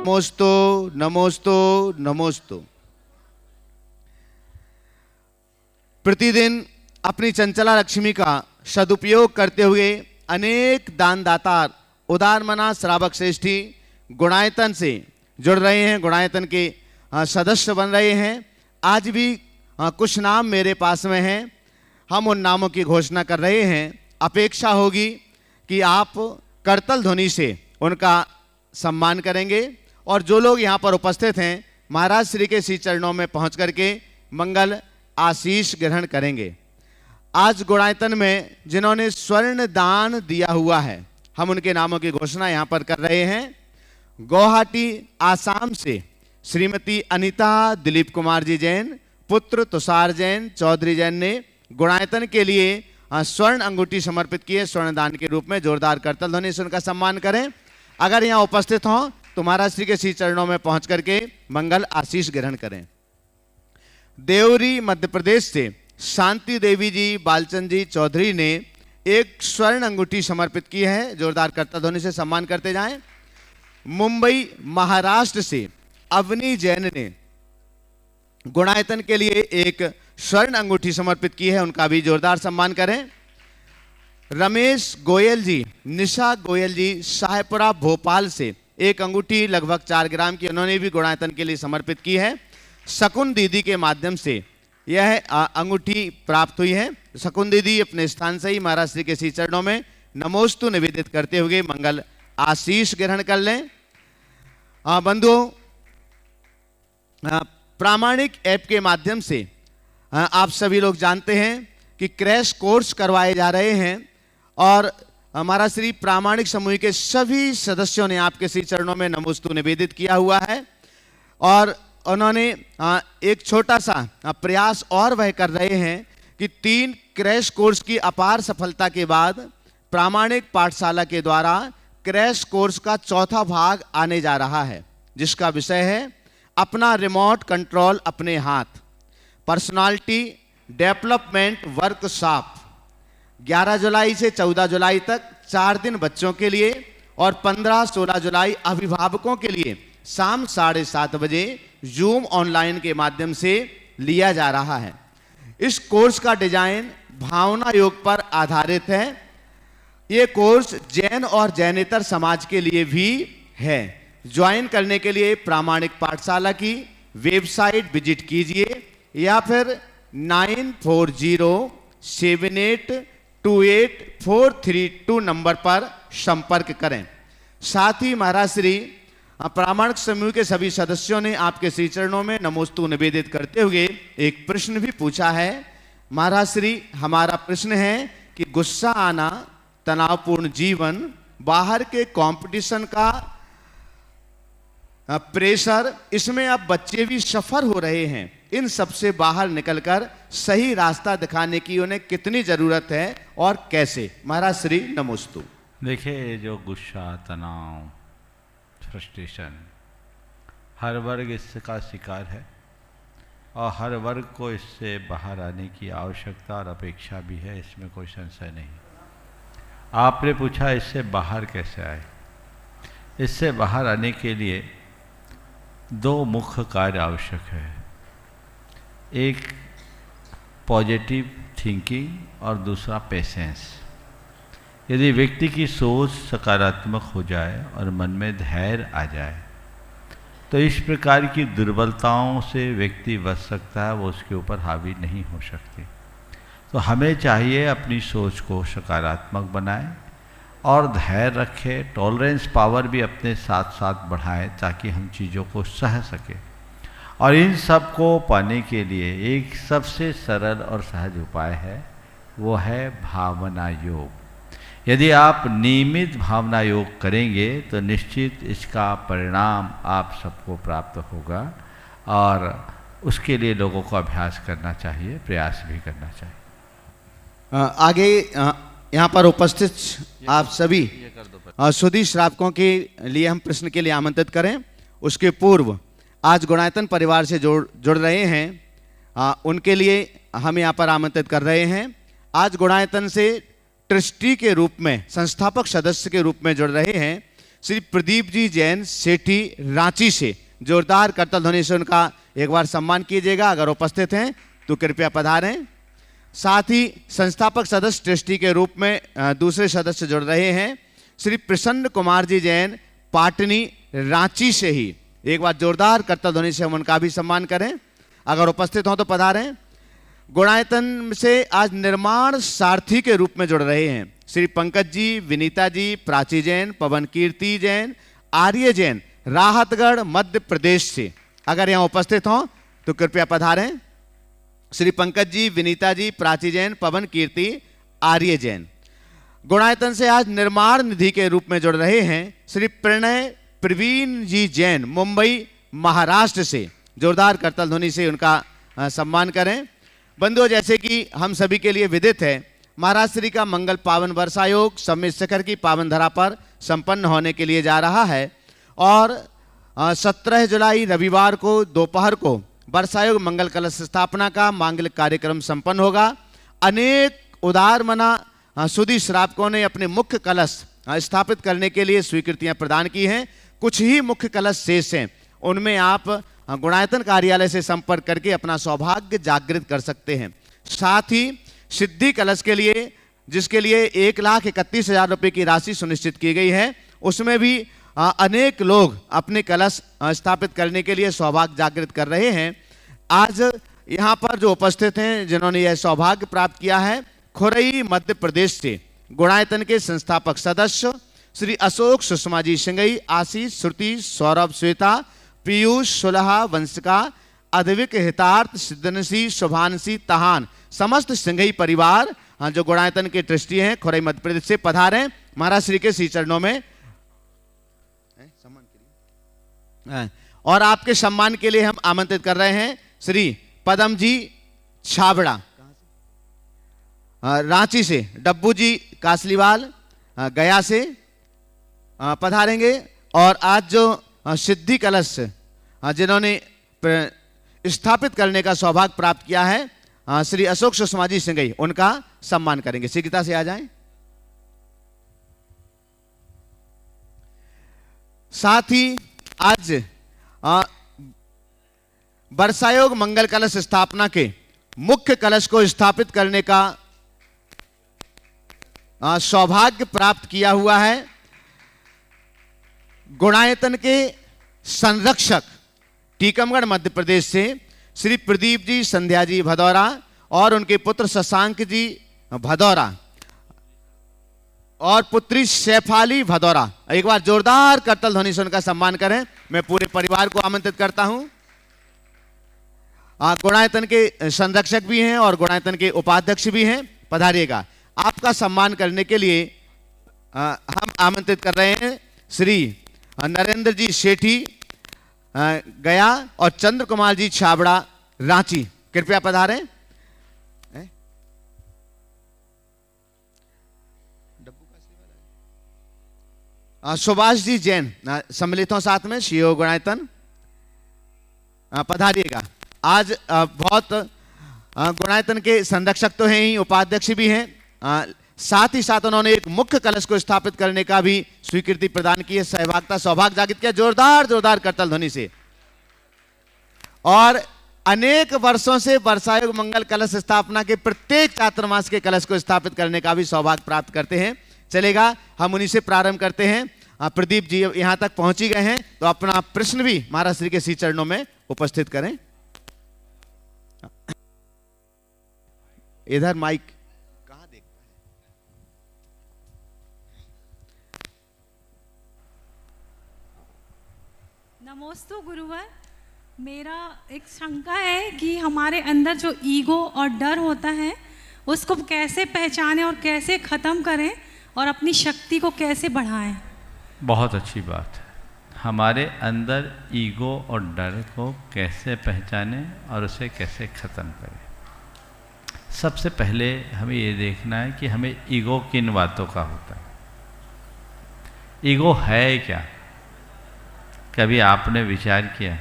नमोस्तु नमोस्तु नमोस्तु। प्रतिदिन अपनी चंचला लक्ष्मी का सदुपयोग करते हुए अनेक दानदाता उदार मना श्रावक श्रेष्ठी गुणायतन से जुड़ रहे हैं, गुणायतन के सदस्य बन रहे हैं। आज भी कुछ नाम मेरे पास में हैं, हम उन नामों की घोषणा कर रहे हैं। अपेक्षा होगी कि आप करतल ध्वनि से उनका सम्मान करेंगे और जो लोग यहाँ पर उपस्थित हैं महाराज श्री के श्री चरणों में पहुँच करके मंगल आशीष ग्रहण करेंगे। आज गुणायतन में जिन्होंने स्वर्ण दान दिया हुआ है, हम उनके नामों की घोषणा यहाँ पर कर रहे हैं। गुवाहाटी आसाम से श्रीमती अनीता दिलीप कुमार जी जैन, पुत्र तुषार जैन, चौधरी जैन ने गुणायतन के लिए स्वर्ण अंगूठी समर्पित की है स्वर्ण दान के रूप में। जोरदार करतल ध्वनि से उनका सम्मान करें। अगर यहाँ उपस्थित हों तो महाराज श्री के श्री चरणों में पहुंच करके मंगल आशीष ग्रहण करें। देवरी मध्य प्रदेश से शांति देवी जी बालचंद जी चौधरी ने एक स्वर्ण अंगूठी समर्पित की है। जोरदार करतल ध्वनि से सम्मान करते जाएं। मुंबई महाराष्ट्र से अवनी जैन ने गुणायतन के लिए एक स्वर्ण अंगूठी समर्पित की है, उनका भी जोरदार सम्मान करें। रमेश गोयल जी, निशा गोयल जी शाहपुरा भोपाल से एक अंगूठी लगभग 4 ग्राम की उन्होंने भी गुणायतन के लिए समर्पित की है। शकुन दीदी के माध्यम से यह अंगूठी प्राप्त हुई है। शकुन दीदी अपने स्थान से ही महाराज श्री के श्री चरणों में नमोस्तु निवेदित करते हुए मंगल आशीष ग्रहण कर लें। बंधुओं, प्रामाणिक ऐप के माध्यम से आप सभी लोग जानते हैं कि क्रैश कोर्स करवाए जा रहे हैं और हमारा श्री प्रामाणिक समूह के सभी सदस्यों ने आपके श्री चरणों में नमोस्तु निवेदित किया हुआ है और उन्होंने एक छोटा सा प्रयास और वह कर रहे हैं कि 3 क्रैश कोर्स की अपार सफलता के बाद प्रामाणिक पाठशाला के द्वारा क्रैश कोर्स का 4था भाग आने जा रहा है, जिसका विषय है अपना रिमोट कंट्रोल अपने हाथ, पर्सनालिटी डेवलपमेंट वर्कशॉप। 11 जुलाई से 14 जुलाई तक 4 दिन बच्चों के लिए और 15-16 जुलाई अभिभावकों के लिए शाम 7:30 बजे जूम ऑनलाइन के माध्यम से लिया जा रहा है। इस कोर्स का डिजाइन भावना योग पर आधारित है। ये कोर्स जैन और जैनेतर समाज के लिए भी है। ज्वाइन करने के लिए प्रामाणिक पाठशाला की वेबसाइट विजिट कीजिए या फिर 9407828432 नंबर पर संपर्क करें। साथ ही महाराज श्री प्रामाणिक समूह के सभी सदस्यों ने आपके श्री चरणों में नमोस्तु निवेदित करते हुए एक प्रश्न भी पूछा है। महाराज श्री, हमारा प्रश्न है कि गुस्सा आना, तनावपूर्ण जीवन, बाहर के कंपटीशन का प्रेशर, इसमें अब बच्चे भी सफर हो रहे हैं। इन सब से बाहर निकलकर सही रास्ता दिखाने की उन्हें कितनी जरूरत है और कैसे? महाराज श्री नमोस्तु। देखिए, जो गुस्सा, तनाव, फ्रस्ट्रेशन, हर वर्ग इसका शिकार है और हर वर्ग को इससे बाहर आने की आवश्यकता और अपेक्षा भी है, इसमें कोई संशय नहीं। आपने पूछा इससे बाहर कैसे आए। इससे बाहर आने के लिए 2 मुख्य कार्य आवश्यक है। एक पॉजिटिव थिंकिंग और दूसरा पेशेंस। यदि व्यक्ति की सोच सकारात्मक हो जाए और मन में धैर्य आ जाए तो इस प्रकार की दुर्बलताओं से व्यक्ति बच सकता है, वो उसके ऊपर हावी नहीं हो सकती। तो हमें चाहिए अपनी सोच को सकारात्मक बनाएं और धैर्य रखें, टॉलरेंस पावर भी अपने साथ साथ बढ़ाएं ताकि हम चीज़ों को सह सकें। और इन सब को पाने के लिए एक सबसे सरल और सहज उपाय है, वो है भावना योग। यदि आप नियमित भावना योग करेंगे तो निश्चित इसका परिणाम आप सबको प्राप्त होगा और उसके लिए लोगों को अभ्यास करना चाहिए, प्रयास भी करना चाहिए। आगे यहाँ पर उपस्थित आप सभी सुधी श्रावकों के लिए हम प्रश्न के लिए आमंत्रित करें। उसके पूर्व आज गुणायतन परिवार से जुड़ रहे हैं, उनके लिए हम यहाँ पर आमंत्रित कर रहे हैं। आज गुणायतन से ट्रस्टी के रूप में, संस्थापक सदस्य के रूप में जुड़ रहे हैं श्री प्रदीप जी जैन सेठी रांची से। जोरदार करतल ध्वनि से उनका एक बार सम्मान कीजिएगा, अगर उपस्थित हैं तो कृपया पधारें। साथ ही संस्थापक सदस्य ट्रस्टी के रूप में दूसरे सदस्य जुड़ रहे हैं, श्री प्रसन्न कुमार जी जैन पाटनी रांची से ही। एक बार जोरदार करतल ध्वनि से हम उनका भी सम्मान करें, अगर उपस्थित हों तो पधारें। गुणायतन से आज निर्माण सारथी के रूप में जुड़ रहे हैं श्री पंकज जी, विनीता जी, प्राची जैन, पवन कीर्ति जैन, आर्य जैन राहतगढ़ मध्य प्रदेश से। अगर यहाँ उपस्थित हों तो कृपया पधारें। श्री पंकज जी, विनीता जी, प्राची जैन, पवन कीर्ति, आर्य जैन। गुणायतन से आज निर्माण निधि के रूप में जुड़ रहे हैं श्री प्रणय प्रवीण जी जैन मुंबई महाराष्ट्र से। जोरदार करतल ध्वनि से उनका सम्मान करें। बंधुओं, जैसे कि हम सभी के लिए विदित है, महाराज श्री का मंगल पावन वर्षायोग सम्मित शिखर की पावन धरा पर संपन्न होने के लिए जा रहा है और 17 जुलाई रविवार को दोपहर को वर्षायोग मंगल कलश स्थापना का मांगलिक कार्यक्रम संपन्न होगा। अनेक उदार मना सुधी श्रावकों ने अपने मुख्य कलश स्थापित करने के लिए स्वीकृतियां प्रदान की हैं। कुछ ही मुख्य कलश शेष हैं, उनमें आप गुणायतन कार्यालय से संपर्क करके अपना सौभाग्य जागृत कर सकते हैं। साथ ही सिद्धि कलश के लिए, जिसके लिए 1,31,000 रुपये की राशि सुनिश्चित की गई है, उसमें भी अनेक लोग अपने कलश स्थापित करने के लिए सौभाग्य जागृत कर रहे हैं। आज यहाँ पर जो उपस्थित हैं, जिन्होंने यह सौभाग्य प्राप्त किया है, खुरई मध्य प्रदेश से गुणायतन के संस्थापक सदस्य श्री अशोक सुषमा जी सिंगई, आशीष, श्रुति, सौरभ, श्वेता, पीयूष, सुलहा, वंशिका, अद्विक, हितार्थ, सिद्धनसी, शुभांशी, तहान, समस्त सिंघई परिवार जो गुणायतन के ट्रस्टी हैं खुरई मध्य प्रदेश से पधारें। महाराज श्री के श्री चरणों में सम्मान के लिए और आपके सम्मान के लिए हम आमंत्रित कर रहे हैं श्री पदम जी छाबड़ा रांची से, डब्बू जी कासलीवाल गया से पधारेंगे। और आज जो सिद्धि कलश जिन्होंने स्थापित करने का सौभाग्य प्राप्त किया है, श्री अशोक सुषमा जी सिंगई, उनका सम्मान करेंगे। शीघ्रता से आ जाएं। साथ ही आज वर्षायोग मंगल कलश स्थापना के मुख्य कलश को स्थापित करने का सौभाग्य प्राप्त किया हुआ है गुणायतन के संरक्षक टीकमगढ़ मध्य प्रदेश से श्री प्रदीप जी, संध्या जी भदौरा और उनके पुत्र शशांक जी भदौरा और पुत्री शेफाली भदौरा। एक बार जोरदार करतल ध्वनि से उनका सम्मान करें। मैं पूरे परिवार को आमंत्रित करता हूं। गुणायतन के संरक्षक भी हैं और गुणायतन के उपाध्यक्ष भी हैं, पधारिएगा। आपका सम्मान करने के लिए हम आमंत्रित कर रहे हैं श्री नरेंद्र जी सेठी गया और चंद्र कुमार जी छाबड़ा रांची। कृपया पधारें। सुभाष जी जैन सम्मिलित हों साथ में, सीओ गुणायतन, पधारिएगा। आज बहुत गुणायतन के संरक्षक तो हैं ही, उपाध्यक्ष भी हैं, साथ ही साथ उन्होंने एक मुख्य कलश को स्थापित करने का भी स्वीकृति प्रदान की है, सहभागिता सौभाग्य जागृत किया जोरदार जोरदार करतल ध्वनि से। और अनेक वर्षों से वर्षायोग मंगल कलश स्थापना के प्रत्येक चातुर्मास के कलश को स्थापित करने का भी सौभाग्य प्राप्त करते हैं। चलेगा, हम उन्हीं से प्रारंभ करते हैं। प्रदीप जी यहां तक पहुंच ही गए हैं, तो अपना प्रश्न भी महाराज श्री के श्री चरणों में उपस्थित करें। इधर माइक कहां देखता है? नमोस्तु गुरुवर। मेरा एक शंका है कि हमारे अंदर जो ईगो और डर होता है उसको कैसे पहचानें और कैसे ख़त्म करें और अपनी शक्ति को कैसे बढ़ाएं। बहुत अच्छी बात है। हमारे अंदर ईगो और डर को कैसे पहचानें और उसे कैसे ख़त्म करें। सबसे पहले हमें ये देखना है कि हमें ईगो किन बातों का होता है। ईगो है क्या? कभी आपने विचार किया?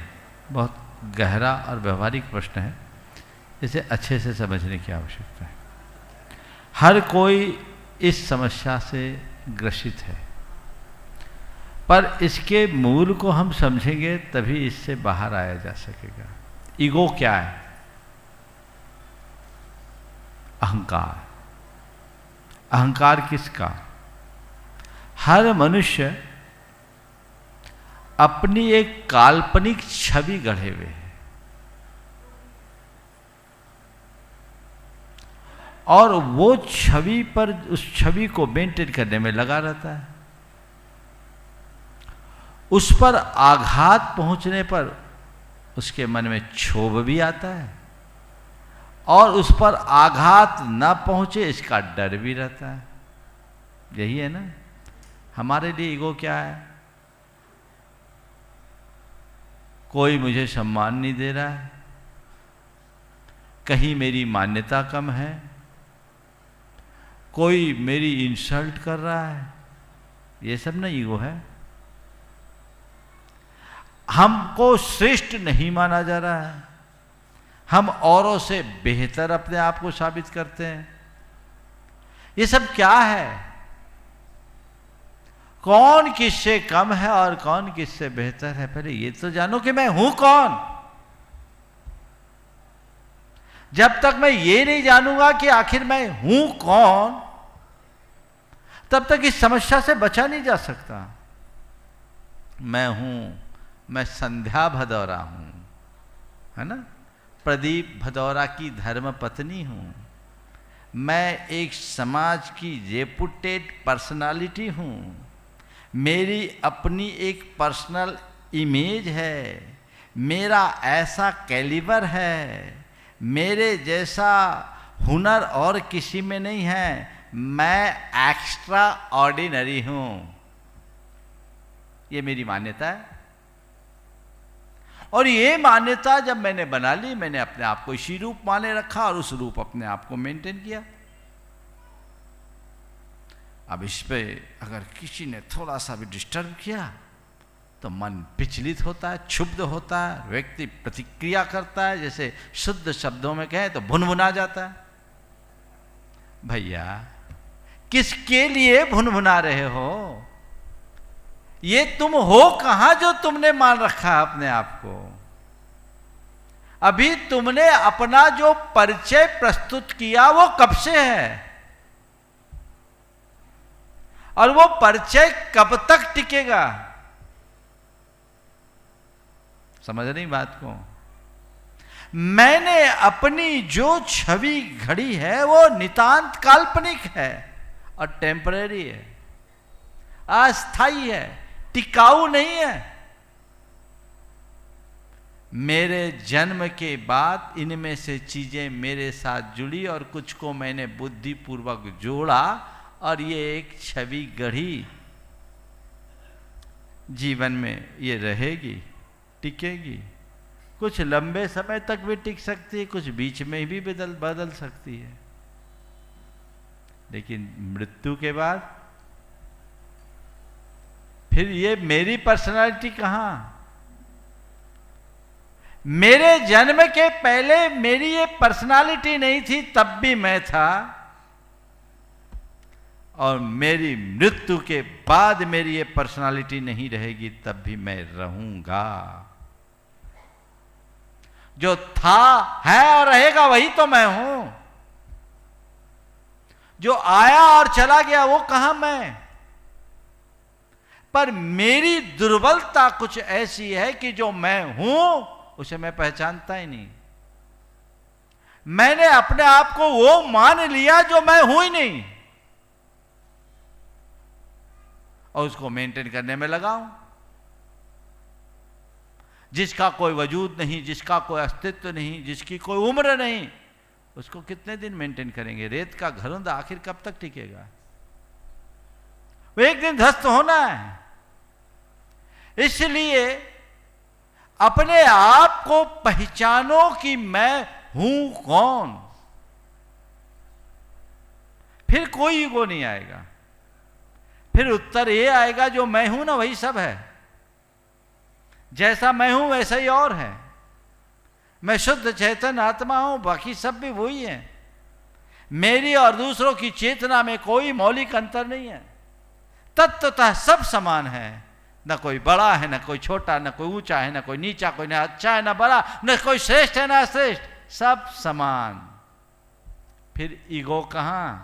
बहुत गहरा और व्यवहारिक प्रश्न है, इसे अच्छे से समझने की आवश्यकता है। हर कोई इस समस्या से ग्रसित है। पर इसके मूल को हम समझेंगे तभी इससे बाहर आया जा सकेगा। ईगो क्या है? अहंकार। अहंकार किसका? हर मनुष्य अपनी एक काल्पनिक छवि गढ़े हुए है और वो छवि पर, उस छवि को मेंटेन करने में लगा रहता है। उस पर आघात पहुंचने पर उसके मन में क्षोभ भी आता है और उस पर आघात न पहुंचे इसका डर भी रहता है। यही है ना हमारे लिए ईगो क्या है? कोई मुझे सम्मान नहीं दे रहा है, कहीं मेरी मान्यता कम है, कोई मेरी इंसल्ट कर रहा है, ये सब ना ईगो है। हमको श्रेष्ठ नहीं माना जा रहा है, हम औरों से बेहतर अपने आप को साबित करते हैं। ये सब क्या है? कौन किससे कम है और कौन किससे बेहतर है? पहले ये तो जानो कि मैं हूं कौन। जब तक मैं ये नहीं जानूंगा कि आखिर मैं हूं कौन, तब तक इस समस्या से बचा नहीं जा सकता। मैं संध्या भदौरा हूं, है ना, प्रदीप भदौरा की धर्म पत्नी हूं। मैं एक समाज की रेपुटेड पर्सनालिटी हूं। मेरी अपनी एक पर्सनल इमेज है, मेरा ऐसा कैलिबर है, मेरे जैसा हुनर और किसी में नहीं है, मैं एक्स्ट्रा ऑर्डिनरी हूं। ये मेरी मान्यता है और ये मान्यता जब मैंने बना ली, मैंने अपने आप को इसी रूप माने रखा और उस रूप अपने आप को मेंटेन किया। अब इस पे अगर किसी ने थोड़ा सा भी डिस्टर्ब किया तो मन विचलित होता है, क्षुब्ध होता है, व्यक्ति प्रतिक्रिया करता है, जैसे शुद्ध शब्दों में कहें तो भुनभुना जाता है। भैया किसके लिए भुनभुना रहे हो? ये तुम हो कहां जो तुमने मान रखा है अपने आप को? अभी तुमने अपना जो परिचय प्रस्तुत किया वो कब से है और वो परिचय कब तक टिकेगा? समझ नहीं बात को? मैंने अपनी जो छवि घड़ी है वो नितांत काल्पनिक है और टेम्परेरी है, अस्थाई है, टिकाऊ नहीं है। मेरे जन्म के बाद इनमें से चीजें मेरे साथ जुड़ी और कुछ को मैंने बुद्धिपूर्वक जोड़ा और ये एक छवि गढ़ी। जीवन में ये रहेगी, टिकेगी, कुछ लंबे समय तक भी टिक सकती है, कुछ बीच में भी बदल सकती है, लेकिन मृत्यु के बाद फिर ये मेरी पर्सनालिटी कहां? मेरे जन्म के पहले मेरी ये पर्सनालिटी नहीं थी, तब भी मैं था, और मेरी मृत्यु के बाद मेरी ये पर्सनालिटी नहीं रहेगी, तब भी मैं रहूंगा। जो था, है और रहेगा वही तो मैं हूं। जो आया और चला गया वो कहां मैं? पर मेरी दुर्बलता कुछ ऐसी है कि जो मैं हूं उसे मैं पहचानता ही नहीं। मैंने अपने आप को वो मान लिया जो मैं हूं ही नहीं और उसको मेंटेन करने में लगा हूं। जिसका कोई वजूद नहीं, जिसका कोई अस्तित्व नहीं, जिसकी कोई उम्र नहीं, उसको कितने दिन मेंटेन करेंगे? रेत का घरौंदा आखिर कब तक टिकेगा? वो एक दिन ध्वस्त होना है। इसलिए अपने आप को पहचानो कि मैं हूं कौन। फिर कोई ईगो नहीं आएगा, फिर उत्तर ये आएगा जो मैं हूं ना वही सब है। जैसा मैं हूं वैसा ही और है। मैं शुद्ध चैतन्य आत्मा हूं, बाकी सब भी वही है। मेरी और दूसरों की चेतना में कोई मौलिक अंतर नहीं है। तत्वतः सब समान है, न कोई बड़ा है, न कोई छोटा, न कोई ऊंचा है, न कोई नीचा, कोई ना अच्छा है, न बड़ा, न कोई श्रेष्ठ है, न श्रेष्ठ, सब समान। फिर ईगो कहां?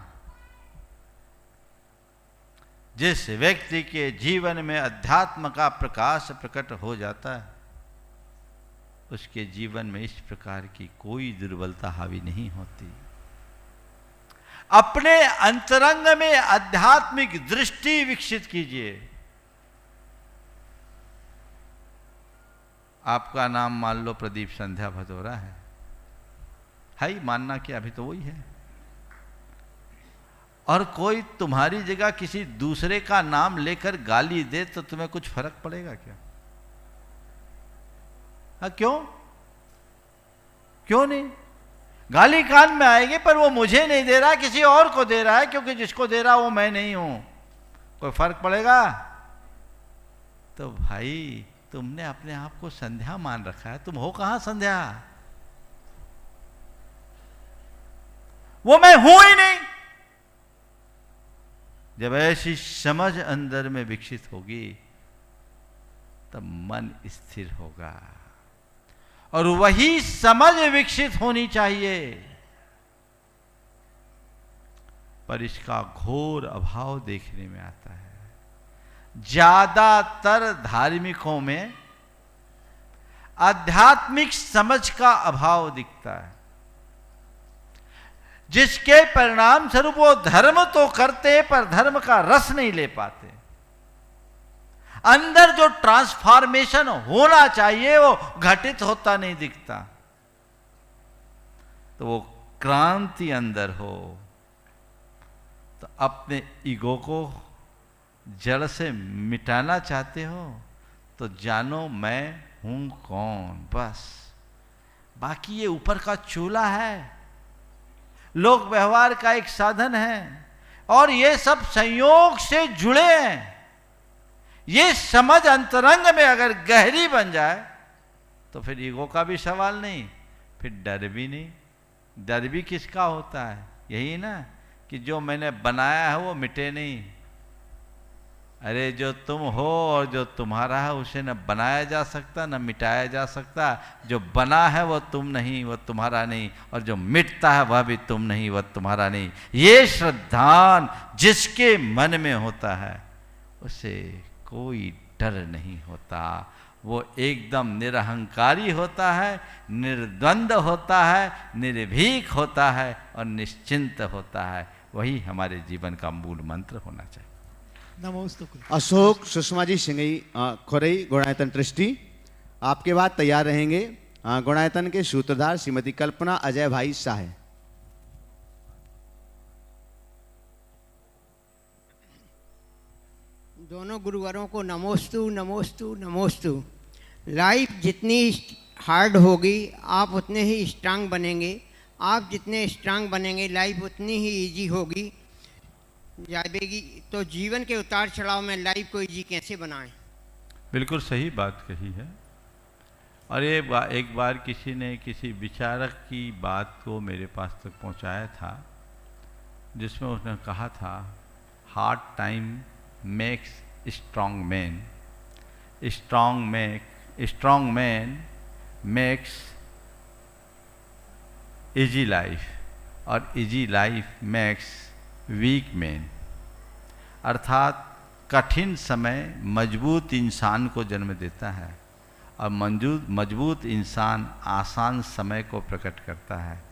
जिस व्यक्ति के जीवन में अध्यात्म का प्रकाश प्रकट हो जाता है, उसके जीवन में इस प्रकार की कोई दुर्बलता हावी नहीं होती। अपने अंतरंग में आध्यात्मिक दृष्टि विकसित कीजिए। आपका नाम मान लो प्रदीप संध्या भदौरा है ही, मानना क्या, अभी तो वही है। और कोई तुम्हारी जगह किसी दूसरे का नाम लेकर गाली दे तो तुम्हें कुछ फर्क पड़ेगा क्या? हाँ, क्यों नहीं? गाली कान में आएगी, पर वो मुझे नहीं दे रहा, किसी और को दे रहा है, क्योंकि जिसको दे रहा वो मैं नहीं हूं। कोई फर्क पड़ेगा? तो भाई तुमने अपने आप को संध्या मान रखा है, तुम हो कहां संध्या? वो मैं हूं ही नहीं। जब ऐसी समझ अंदर में विकसित होगी तब मन स्थिर होगा, और वही समझ विकसित होनी चाहिए। पर इसका घोर अभाव देखने में आता है। ज्यादातर धार्मिकों में आध्यात्मिक समझ का अभाव दिखता है, जिसके परिणाम स्वरूप वो धर्म तो करते पर धर्म का रस नहीं ले पाते। अंदर जो ट्रांसफॉर्मेशन होना चाहिए वो घटित होता नहीं दिखता। तो वो क्रांति अंदर हो, तो अपने ईगो को जड़ से मिटाना चाहते हो तो जानो मैं हूं कौन, बस। बाकी ये ऊपर का चूल्हा है, लोक व्यवहार का एक साधन है, और ये सब संयोग से जुड़े हैं। ये समझ अंतरंग में अगर गहरी बन जाए तो फिर ईगो का भी सवाल नहीं, फिर डर भी नहीं। डर भी किसका होता है? यही ना कि जो मैंने बनाया है वो मिटे नहीं। अरे जो तुम हो और जो तुम्हारा है उसे न बनाया जा सकता न मिटाया जा सकता। जो बना है वो तुम नहीं, वो तुम्हारा नहीं, और जो मिटता है वह भी तुम नहीं, वह तुम्हारा नहीं। ये श्रद्धान जिसके मन में होता है उसे कोई डर नहीं होता। वो एकदम निरहंकारी होता है, निर्द्वंद होता है, निर्भीक होता है और निश्चिंत होता है। वही हमारे जीवन का मूल मंत्र होना चाहिए। अशोक सुषमा जी सिंगई खोरई गुणायतन ट्रस्टी, आपके बाद तैयार रहेंगे गुणायतन के सूत्रधार श्रीमती कल्पना अजय भाई शाह। दोनों गुरुवरों को नमोस्तु नमोस्तु नमोस्तु। लाइफ जितनी हार्ड होगी आप उतने ही स्ट्रांग बनेंगे, आप जितने स्ट्रांग बनेंगे लाइफ उतनी ही इजी होगी जाएगी। तो जीवन के उतार चढ़ाव में लाइफ को इजी कैसे बनाएं? बिल्कुल सही बात कही है। और ये एक बार किसी ने किसी विचारक की बात को मेरे पास तक पहुंचाया था, जिसमें उसने कहा था hard time makes strong man, strong man makes easy life, और easy life makes weak man. अर्थात कठिन समय मजबूत इंसान को जन्म देता है, और मजबूत इंसान आसान समय को प्रकट करता है,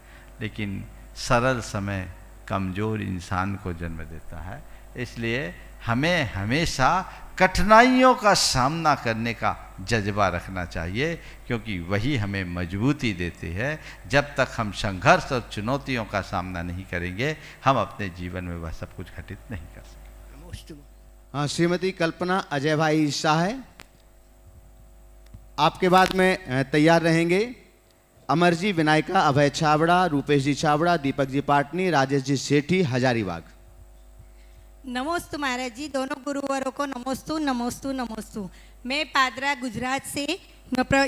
लेकिन सरल समय कमज़ोर इंसान को जन्म देता है। इसलिए हमें हमेशा कठिनाइयों का सामना करने का जज्बा रखना चाहिए, क्योंकि वही हमें मजबूती देती है। जब तक हम संघर्ष और चुनौतियों का सामना नहीं करेंगे हम अपने जीवन में वह सब कुछ घटित नहीं कर सकते। श्रीमती कल्पना अजय भाई शाह, आपके बाद में तैयार रहेंगे अमरजी विनायका, अभय छाबड़ा, रूपेश जी छाबड़ा, दीपक जी पाटनी, राजेश जी सेठी, हजारीबाग। नमोस्तु महाराज जी, दोनों गुरुवरों को नमोस्तु नमोस्तु नमोस्तु। मैं पादरा गुजरात से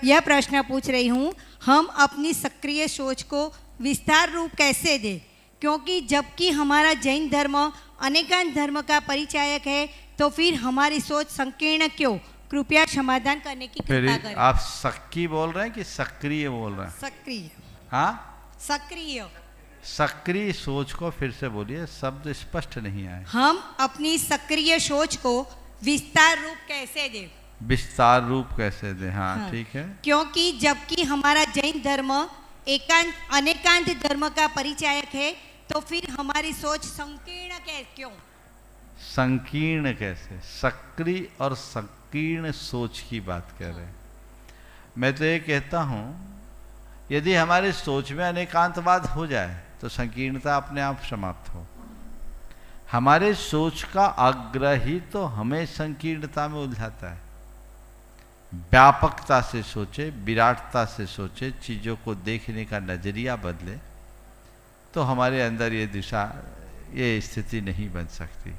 यह प्रश्न पूछ रही हूँ, हम अपनी सक्रिय सोच को विस्तार रूप कैसे दें? क्योंकि जबकि हमारा जैन धर्म अनेकांत धर्म का परिचायक है, तो फिर हमारी सोच संकीर्ण क्यों? कृपया समाधान करने की फिर कृपा करें। आप सक्की बोल रहे हैं कि सक्रिय बोल रहे हैं? सक्रिय हाँ, सक्रिय। सक्रिय सोच को फिर से बोलिए, शब्द स्पष्ट नहीं आए। हम अपनी सक्रिय सोच को विस्तार रूप कैसे दें? विस्तार रूप कैसे दें? हाँ, हाँ। ठीक है। क्योंकि जबकि हमारा जैन धर्म एकांत अनेकांत धर्म का परिचायक है, तो फिर हमारी सोच संकीर्ण क्यों? संकीर्ण कैसे? सक्रिय और संकीर्ण सोच की बात कर रहे हैं। मैं तो ये कहता हूँ, यदि हमारी सोच में अनेकांतवाद हो जाए तो संकीर्णता अपने आप समाप्त हो। हमारे सोच का आग्रह ही तो हमें संकीर्णता में उलझाता है। व्यापकता से सोचे, विराटता से सोचे, चीज़ों को देखने का नज़रिया बदले, तो हमारे अंदर ये दिशा, ये स्थिति नहीं बन सकती।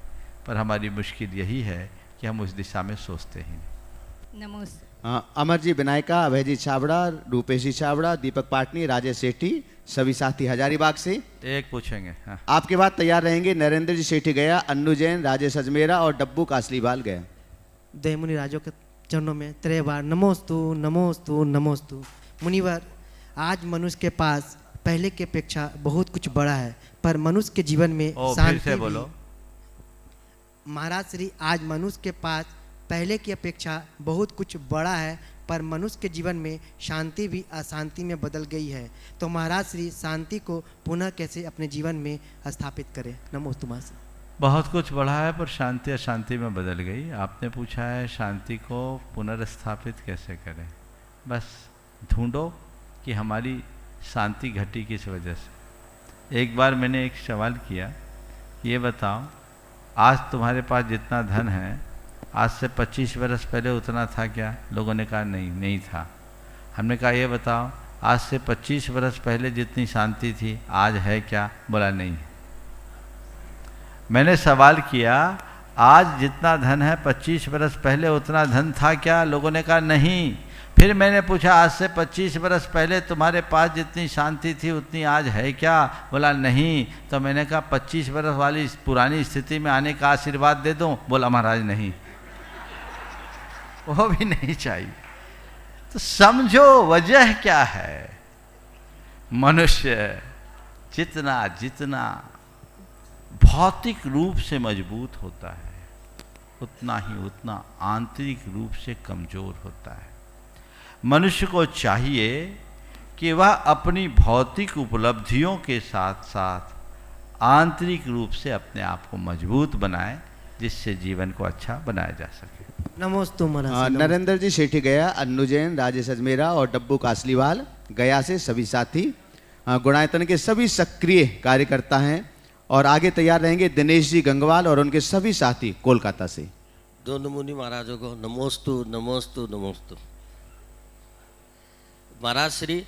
पर हमारी मुश्किल यही है कि हम उस दिशा में सोचते ही नहीं। नमस्ते। अमर जी विनायका, अभय जी छाबड़ा, रूपेश जी छाबड़ा, दीपक पाटनी, राजेश सेठी, सभी साथी हजारीबाग से। एक पूछेंगे। हाँ। आपके बाद तैयार रहेंगे नरेंद्र जी सेठी गया, अन्नू जैन, राजेश अजमेरा और डब्बू कासलीवाल गया। देवमुनि राजों के चरणों में 3 बार नमोस्तु नमोस्तु नमोस्तु। मुनिवर, आज मनुष्य के पास पहले की अपेक्षा बहुत कुछ बड़ा है, पर मनुष्य के जीवन में फिर शांति से भी। बोलो। महाराज श्री, आज मनुष्य के पास पहले की अपेक्षा बहुत कुछ बड़ा है, पर मनुष्य के जीवन में शांति भी अशांति में बदल गई है। तो महाराज श्री, शांति को पुनः कैसे अपने जीवन में स्थापित करें? नमोस्तु महाराज। बहुत कुछ बढ़ा है पर शांति अशांति में बदल गई। आपने पूछा है शांति को पुनर्स्थापित कैसे करें। बस ढूंढो कि हमारी शांति घटी किस वजह से। एक बार मैंने एक सवाल किया, ये बताओ आज तुम्हारे पास जितना धन है, आज से 25 वर्ष पहले उतना था क्या? लोगों ने कहा नहीं, नहीं था। हमने कहा ये बताओ आज से 25 वर्ष पहले जितनी शांति थी आज है क्या? बोला नहीं। मैंने सवाल किया आज जितना धन है 25 वर्ष पहले उतना धन था क्या? लोगों ने कहा नहीं। फिर मैंने पूछा आज से 25 वर्ष पहले तुम्हारे पास जितनी शांति थी उतनी आज है क्या? बोला नहीं। तो मैंने कहा 25 वर्ष वाली पुरानी स्थिति में आने का आशीर्वाद दे दूं? बोला महाराज नहीं, वो भी नहीं चाहिए। तो समझो वजह क्या है। मनुष्य जितना जितना भौतिक रूप से मजबूत होता है, उतना ही उतना आंतरिक रूप से कमजोर होता है। मनुष्य को चाहिए कि वह अपनी भौतिक उपलब्धियों के साथ साथ आंतरिक रूप से अपने आप को मजबूत बनाए, जिससे जीवन को अच्छा बनाया जा सके। नमोस्तु महाराज। नरेंद्र जी सेठी गया, अन्नू जैन, राजेश अजमेरा और डब्बू कासलीवाल गया से सभी साथी गुणायतन के सभी सक्रिय कार्यकर्ता हैं। और आगे तैयार रहेंगे दिनेश जी गंगवाल और उनके सभी साथी कोलकाता से। दोनों मुनि महाराजों को नमोस्तु नमोस्तु नमोस्तु। महाराज श्री,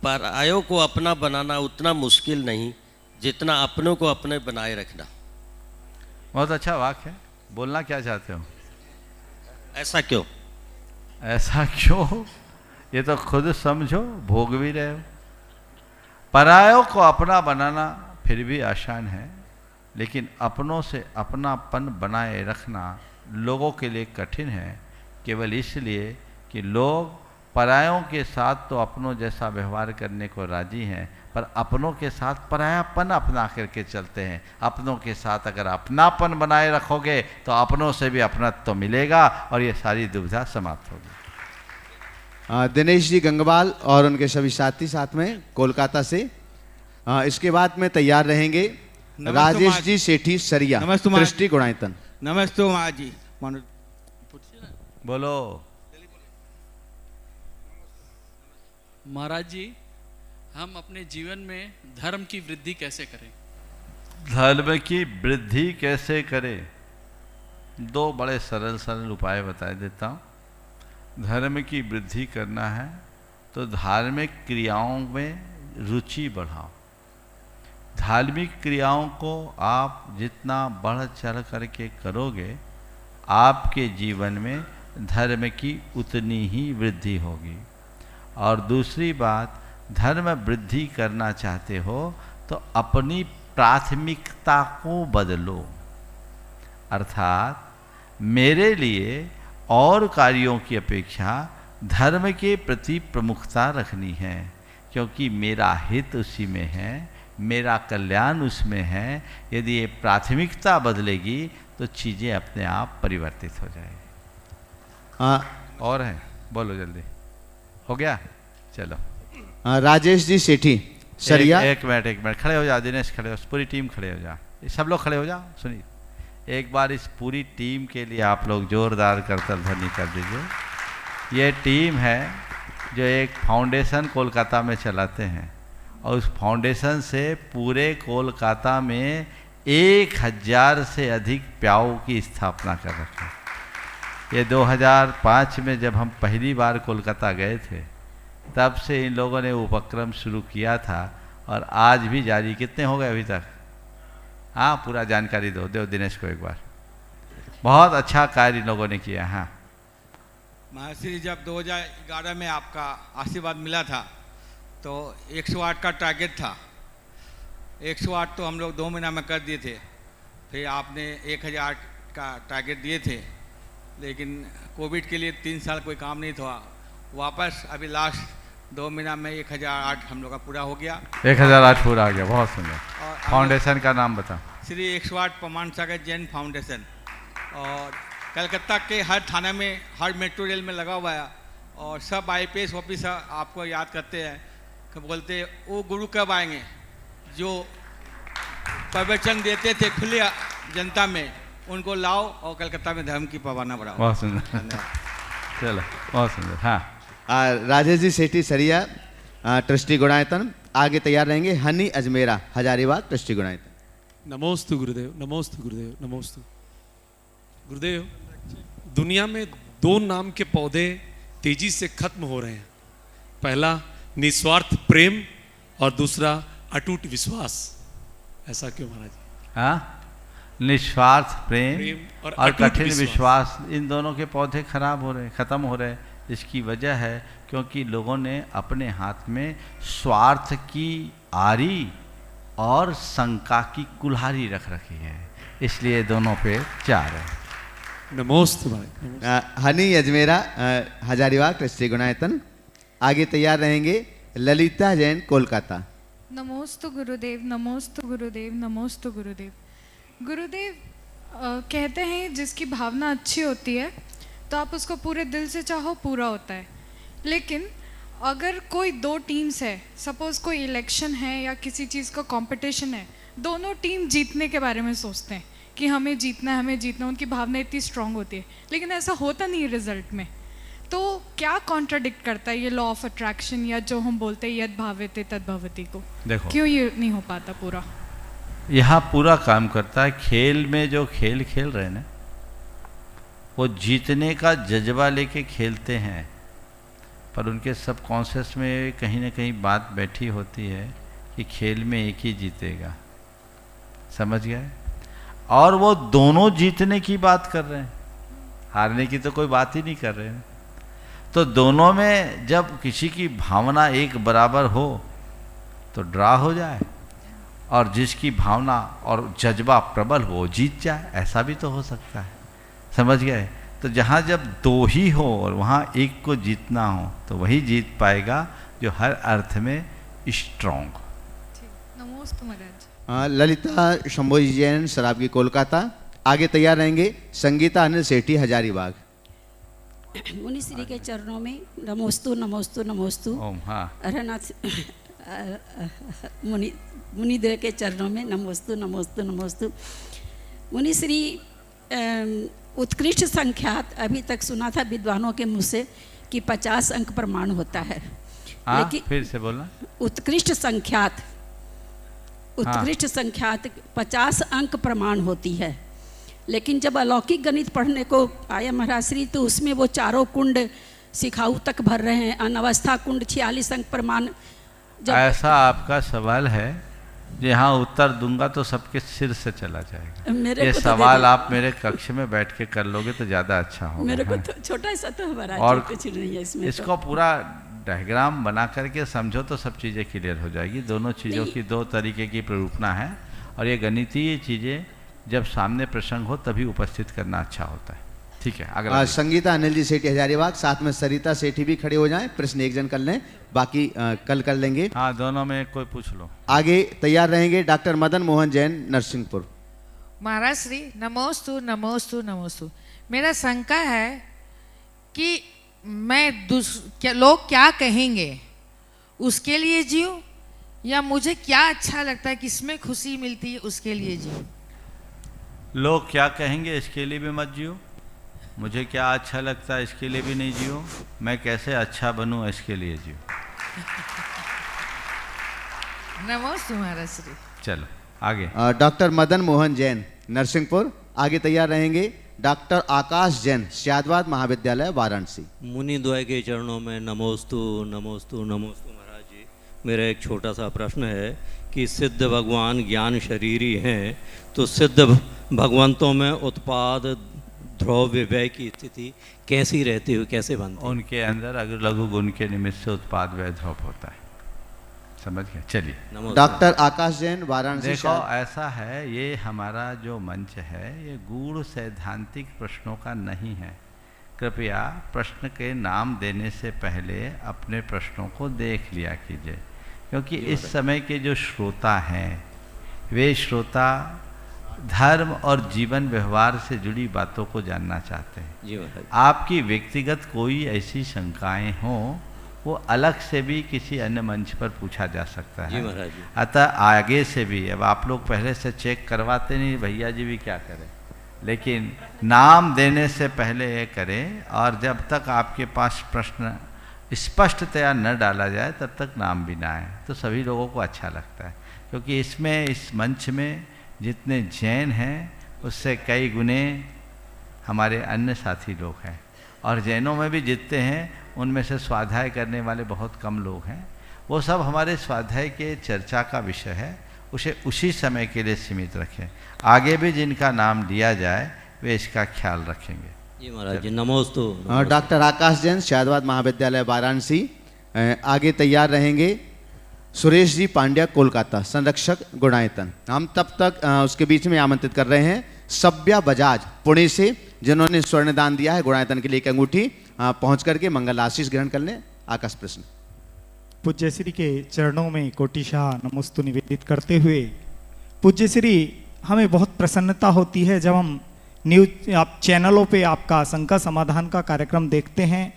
परायों को अपना बनाना उतना मुश्किल नहीं जितना अपनों को अपने बनाए रखना। बहुत अच्छा वाक्य है। बोलना क्या चाहते हो? ऐसा क्यों? ऐसा क्यों? ये तो खुद समझो, भोग भी रहे हो। परायों को अपना बनाना फिर भी आसान है, लेकिन अपनों से अपनापन बनाए रखना लोगों के लिए कठिन है, केवल इसलिए कि लोग परायों के साथ तो अपनों जैसा व्यवहार करने को राजी हैं, पर अपनों के साथ परायापन अपना करके चलते हैं। अपनों के साथ अगर अपनापन बनाए रखोगे तो अपनों से भी अपनत्व तो मिलेगा और ये सारी दुविधा समाप्त होगी। दिनेश जी गंगवाल और उनके सभी साथी साथ में कोलकाता से। इसके बाद में तैयार रहेंगे राजेश जी सेठी सरिया, दृष्टि गुणायतन। नमस्ते महाराज जी। बोलो। महाराज जी, हम अपने जीवन में धर्म की वृद्धि कैसे करें? धर्म की वृद्धि कैसे करें? 2 बड़े सरल सरल उपाय बता देता हूँ। धर्म की वृद्धि करना है तो धार्मिक क्रियाओं में रुचि बढ़ाओ। धार्मिक क्रियाओं को आप जितना बढ़ चढ़ करके करोगे, आपके जीवन में धर्म की उतनी ही वृद्धि होगी। और दूसरी बात, धर्म वृद्धि करना चाहते हो तो अपनी प्राथमिकता को बदलो। अर्थात मेरे लिए और कार्यों की अपेक्षा धर्म के प्रति प्रमुखता रखनी है, क्योंकि मेरा हित उसी में है, मेरा कल्याण उसमें है। यदि ये प्राथमिकता बदलेगी तो चीज़ें अपने आप परिवर्तित हो जाएगी। और है, बोलो जल्दी, हो गया? चलो। राजेश जी सेठी सरिया। एक मिनट खड़े हो जाओ दिनेश, खड़े हो, पूरी टीम खड़े हो जाओ, सब लोग खड़े हो जाओ। सुनिए, एक बार इस पूरी टीम के लिए आप लोग जोरदार करतल ध्वनि कर दीजिए। ये टीम है जो एक फाउंडेशन कोलकाता में चलाते हैं और उस फाउंडेशन से पूरे कोलकाता में 1000 से अधिक प्याऊ की स्थापना कर रखे हैं। ये 2005 में जब हम पहली बार कोलकाता गए थे तब से इन लोगों ने उपक्रम शुरू किया था और आज भी जारी। कितने हो गए अभी तक? हाँ, पूरा जानकारी दो दिनेश को एक बार। बहुत अच्छा कार्य इन लोगों ने किया। हाँ महर्षि, जब 2011 में आपका आशीर्वाद मिला था तो 108 का टारगेट था। 108 तो हम लोग 2 महीना में कर दिए थे, फिर आपने 1000 का टारगेट दिए थे, लेकिन कोविड के लिए 3 साल कोई काम नहीं था। वापस अभी लास्ट 2 महीना में 1008 हम लोग का पूरा हो गया। 1008 पूरा हो गया, बहुत सुंदर। फाउंडेशन का नाम बता। श्री 108 प्रमाण सागर जैन फाउंडेशन, और कलकत्ता के हर थाने में, हर मेट्रो रेल में लगा हुआ है। और सब IPS ऑफिसर आपको याद करते हैं, बोलते वो गुरु कब आएंगे जो प्रवचन देते थे खुले जनता में, उनको लाओ और कलकत्ता में धर्म की पवाना बढ़ाओ। बहुत सुंदर, चलो, बहुत सुंदर। हाँ, राजेश जी सेठी सरिया ट्रस्टी गुणायतन। आगे तैयार रहेंगे हनी अजमेरा हजारीबाग ट्रस्टी गुणायतन। नमोस्तु गुरुदेव, नमोस्तु गुरुदेव, नमोस्तु गुरुदेव। दुनिया में 2 नाम के पौधे तेजी से खत्म हो रहे हैं। पहला निस्वार्थ प्रेम और दूसरा अटूट विश्वास। ऐसा क्यों महाराज? हाँ, निस्वार्थ प्रेम और कठिन विश्वास, इन दोनों के पौधे खराब हो रहे, खत्म हो रहे। इसकी वजह है क्योंकि लोगों ने अपने हाथ में स्वार्थ की आरी और शंका की कुल्हाड़ी रख रखी है, इसलिए दोनों पे जा रहे हैं। नमोस्तु भाई। हनी अजमेरा हजारीबाग ट्रस्टी गुणायतन। आगे तैयार रहेंगे ललिता जैन कोलकाता। नमोस्तु गुरुदेव, नमोस्तु गुरुदेव, नमोस्तु गुरुदेव। गुरुदेव कहते हैं जिसकी भावना अच्छी होती है तो आप उसको पूरे दिल से चाहो पूरा होता है। लेकिन अगर कोई 2 टीम्स है, सपोज कोई इलेक्शन है या किसी चीज़ का कंपटीशन है, दोनों टीम जीतने के बारे में सोचते हैं कि हमें जीतना है, हमें जीतना है, उनकी भावना इतनी स्ट्रांग होती है, लेकिन ऐसा होता नहीं है रिजल्ट में। तो क्या कॉन्ट्राडिक्ट करता है ये लॉ ऑफ अट्रैक्शन या जो हम बोलते हैं यद भावते तद भवति को? देखो, क्यों ये नहीं हो पाता पूरा? यहाँ पूरा काम करता है। खेल में जो खेल खेल रहे हैं ना, वो जीतने का जज्बा लेके खेलते हैं, पर उनके सबकॉन्शियस में कहीं ना कहीं बात बैठी होती है कि खेल में एक ही जीतेगा। समझ गए? और वो दोनों जीतने की बात कर रहे हैं, हारने की तो कोई बात ही नहीं कर रहे हैं। तो दोनों में जब किसी की भावना एक बराबर हो तो ड्रा हो जाए, और जिसकी भावना और जज्बा प्रबल हो जीत जाए, ऐसा भी तो हो सकता है। समझ गए? तो जहाँ जब 2 ही हो और वहाँ एक को जीतना हो तो वही जीत पाएगा जो हर अर्थ में स्ट्रॉन्ग हो। नमोस्तु महाराज। ललिता शंभोजी जैन शराबगी कोलकाता। आगे तैयार रहेंगे संगीता अनिल सेठी हजारीबाग। मुनि श्री के चरणों में नमोस्तु नमोस्तु नमोस्तु। ओम। हाँ, अरनाथ मुनिदेव के चरणों में नमोस्तु नमोस्तु नमोस्तु। मुनि श्री उत्कृष्ट संख्यात, अभी तक सुना था विद्वानों के मुँह से कि 50 अंक प्रमाण होता है। लेकिन फिर से बोलना। उत्कृष्ट संख्यात, उत्कृष्ट संख्यात 50 अंक प्रमाण होती है। लेकिन जब अलौकिक गणित पढ़ने को आया महाराज श्री, तो उसमें वो 4 कुंड सिखाऊ तक भर रहे हैं। अनवस्था कुंड 46 अंक प्रमाण। ऐसा आपका सवाल है, यहाँ उत्तर दूंगा तो सबके सिर से चला जाएगा। ये सवाल आप मेरे कक्ष में बैठ के कर लोगे तो ज़्यादा अच्छा होगा। मेरे को तो छोटा सा तो हमारा और कुछ नहीं है इसमें। इसको पूरा डायग्राम बना करके समझो तो सब चीज़ें क्लियर हो जाएगी। दोनों चीज़ों की 2 तरीके की प्ररूपणा है, और ये गणितीय चीज़ें जब सामने प्रसंग हो तभी उपस्थित करना अच्छा होता है। ठीक है, अगला संगीता अनिल जी सेठी हजारीबाग, साथ में सरिता सेठी भी खड़े हो जाएं। प्रश्न एक जन कर लें, बाकी कल कर लेंगे। हाँ, दोनों में कोई पूछ लो। आगे तैयार रहेंगे डॉक्टर मदन मोहन जैन नरसिंहपुर। महाराज श्री नमोस्तु नमोस्तु नमोस्तु। मेरा शंका है कि मैं लोग क्या कहेंगे उसके लिए जियो, या मुझे क्या अच्छा लगता है, किसमें खुशी मिलती है उसके लिए जियो। लोग क्या कहेंगे इसके लिए भी मत जियो, मुझे क्या अच्छा लगता है इसके लिए भी नहीं जियो, मैं कैसे अच्छा बनूं इसके लिए जियो। नमोस्तु महाराज श्री। चलो आगे। डॉक्टर मदन मोहन जैन नरसिंहपुर। आगे तैयार रहेंगे डॉक्टर आकाश जैन सियादवाद महाविद्यालय वाराणसी। मुनि द्वय के चरणों में नमोस्तु नमोस्तु नमोस्तु। महाराज जी, मेरा एक छोटा सा प्रश्न है कि सिद्ध भगवान ज्ञान शरीरी हैं, तो सिद्ध भगवंतों में उत्पाद ध्रुव व्यय की स्थिति कैसी रहती है, कैसे बनती है? उनके अंदर अगर लघु गुण के निमित्त से उत्पाद व्यय ध्रुव होता है। समझ गए? चलिए। डॉक्टर आकाश जैन वाराणसी। देखो ऐसा है, ये हमारा जो मंच है ये गूढ़ सैद्धांतिक प्रश्नों का नहीं है। कृपया प्रश्न के नाम देने से पहले अपने प्रश्नों को देख लिया कीजिए, क्योंकि इस समय के जो श्रोता हैं वे श्रोता धर्म और जीवन व्यवहार से जुड़ी बातों को जानना चाहते हैं। जी महाराज। आपकी व्यक्तिगत कोई ऐसी शंकाएं हों वो अलग से भी किसी अन्य मंच पर पूछा जा सकता है। जी महाराज जी। अतः आगे से भी, अब आप लोग पहले से चेक करवाते नहीं, भैया जी भी क्या करें, लेकिन नाम देने से पहले ये करें, और जब तक आपके पास प्रश्न स्पष्टतया न डाला जाए तब तक नाम भी ना आए, तो सभी लोगों को अच्छा लगता है। क्योंकि इसमें इस मंच में जितने जैन हैं उससे कई गुने हमारे अन्य साथी लोग हैं, और जैनों में भी जितने हैं उनमें से स्वाध्याय करने वाले बहुत कम लोग हैं। वो सब हमारे स्वाध्याय के चर्चा का विषय है, उसे उसी समय के लिए सीमित रखें। आगे भी जिनका नाम लिया जाए वे इसका ख्याल रखेंगे। जी महाराज जी। नमोस्तु। डॉक्टर आकाश जैन सियादवाद महाविद्यालय वाराणसी। आगे तैयार रहेंगे सुरेश जी पांड्या कोलकाता, संरक्षक गुणायतन। हम तब तक उसके बीच में आमंत्रित कर रहे हैं सब्या बजाज पुणे से, जिन्होंने स्वर्ण दान दिया है गुणायतन के लिए एक अंगूठी, पहुंच करके मंगल आशीष ग्रहण कर लें। आकाश प्रश्न। पूज्य श्री के चरणों में कोटिशाह नमोस्तु निवेदित करते हुए, पूज्य श्री हमें बहुत प्रसन्नता होती है जब हम न्यूज आप चैनलों पे आपका शंका समाधान का कार्यक्रम देखते हैं,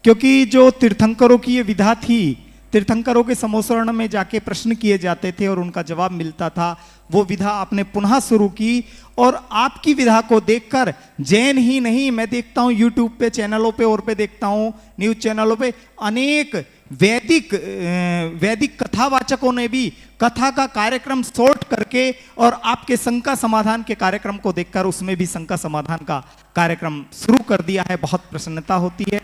क्योंकि जो तीर्थंकरों की ये विधा थी, तीर्थंकरों के समोसरण में जाके प्रश्न किए जाते थे और उनका जवाब मिलता था, वो विधा आपने पुनः शुरू की। और आपकी विधा को देखकर जैन ही नहीं, मैं देखता हूँ यूट्यूब पे चैनलों पे और पे देखता हूँ न्यूज चैनलों पे अनेक वैदिक कथावाचकों ने भी कथा का कार्यक्रम शॉर्ट करके और आपके शंका समाधान के कार्यक्रम को देखकर उसमें भी शंका समाधान का कार्यक्रम शुरू कर दिया है। बहुत प्रसन्नता होती है।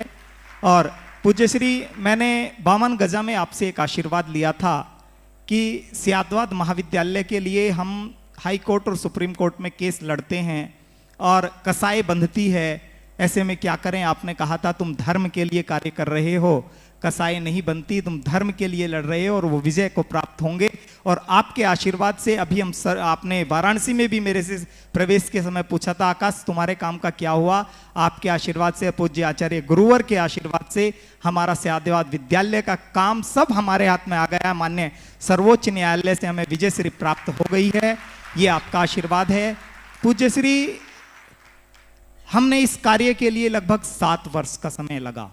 और पूज्य श्री, मैंने 52 गजा में आपसे एक आशीर्वाद लिया था कि सियादवाद महाविद्यालय के लिए हम हाई कोर्ट और सुप्रीम कोर्ट में केस लड़ते हैं और कसाई बंधती है, ऐसे में क्या करें। आपने कहा था तुम धर्म के लिए कार्य कर रहे हो, कसाई नहीं बनती, तुम धर्म के लिए लड़ रहे हो और वो विजय को प्राप्त होंगे। और आपके आशीर्वाद से अभी हम आपने वाराणसी में भी मेरे से प्रवेश के समय पूछा था, आकाश तुम्हारे काम का क्या हुआ। आपके आशीर्वाद से, पूज्य आचार्य गुरुवर के आशीर्वाद से हमारा सियादवाद विद्यालय का काम सब हमारे हाथ में आ गया। मान्य सर्वोच्च न्यायालय से हमें विजय श्री प्राप्त हो गई है, ये आपका आशीर्वाद है। पूज्य श्री, हमने इस कार्य के लिए लगभग 7 वर्ष का समय लगा,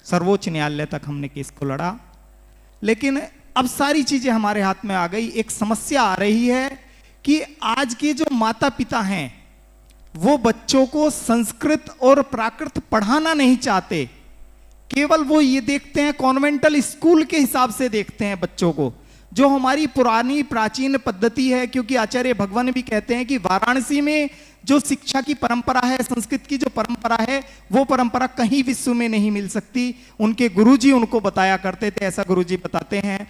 सर्वोच्च न्यायालय तक हमने केस को लड़ा, लेकिन अब सारी चीजें हमारे हाथ में आ गई। एक समस्या आ रही है कि आज के जो माता पिता हैं वो बच्चों को संस्कृत और प्राकृत पढ़ाना नहीं चाहते, केवल वो ये देखते हैं, कॉन्वेंटल स्कूल के हिसाब से देखते हैं बच्चों को, जो हमारी पुरानी प्राचीन पद्धति है। क्योंकि आचार्य भगवान भी कहते हैं कि वाराणसी में जो शिक्षा की परंपरा है, संस्कृत की जो परंपरा है, वो परंपरा कहीं विश्व में नहीं मिल सकती। उनके गुरुजी उनको बताया करते थे, ऐसा गुरुजी बताते हैं।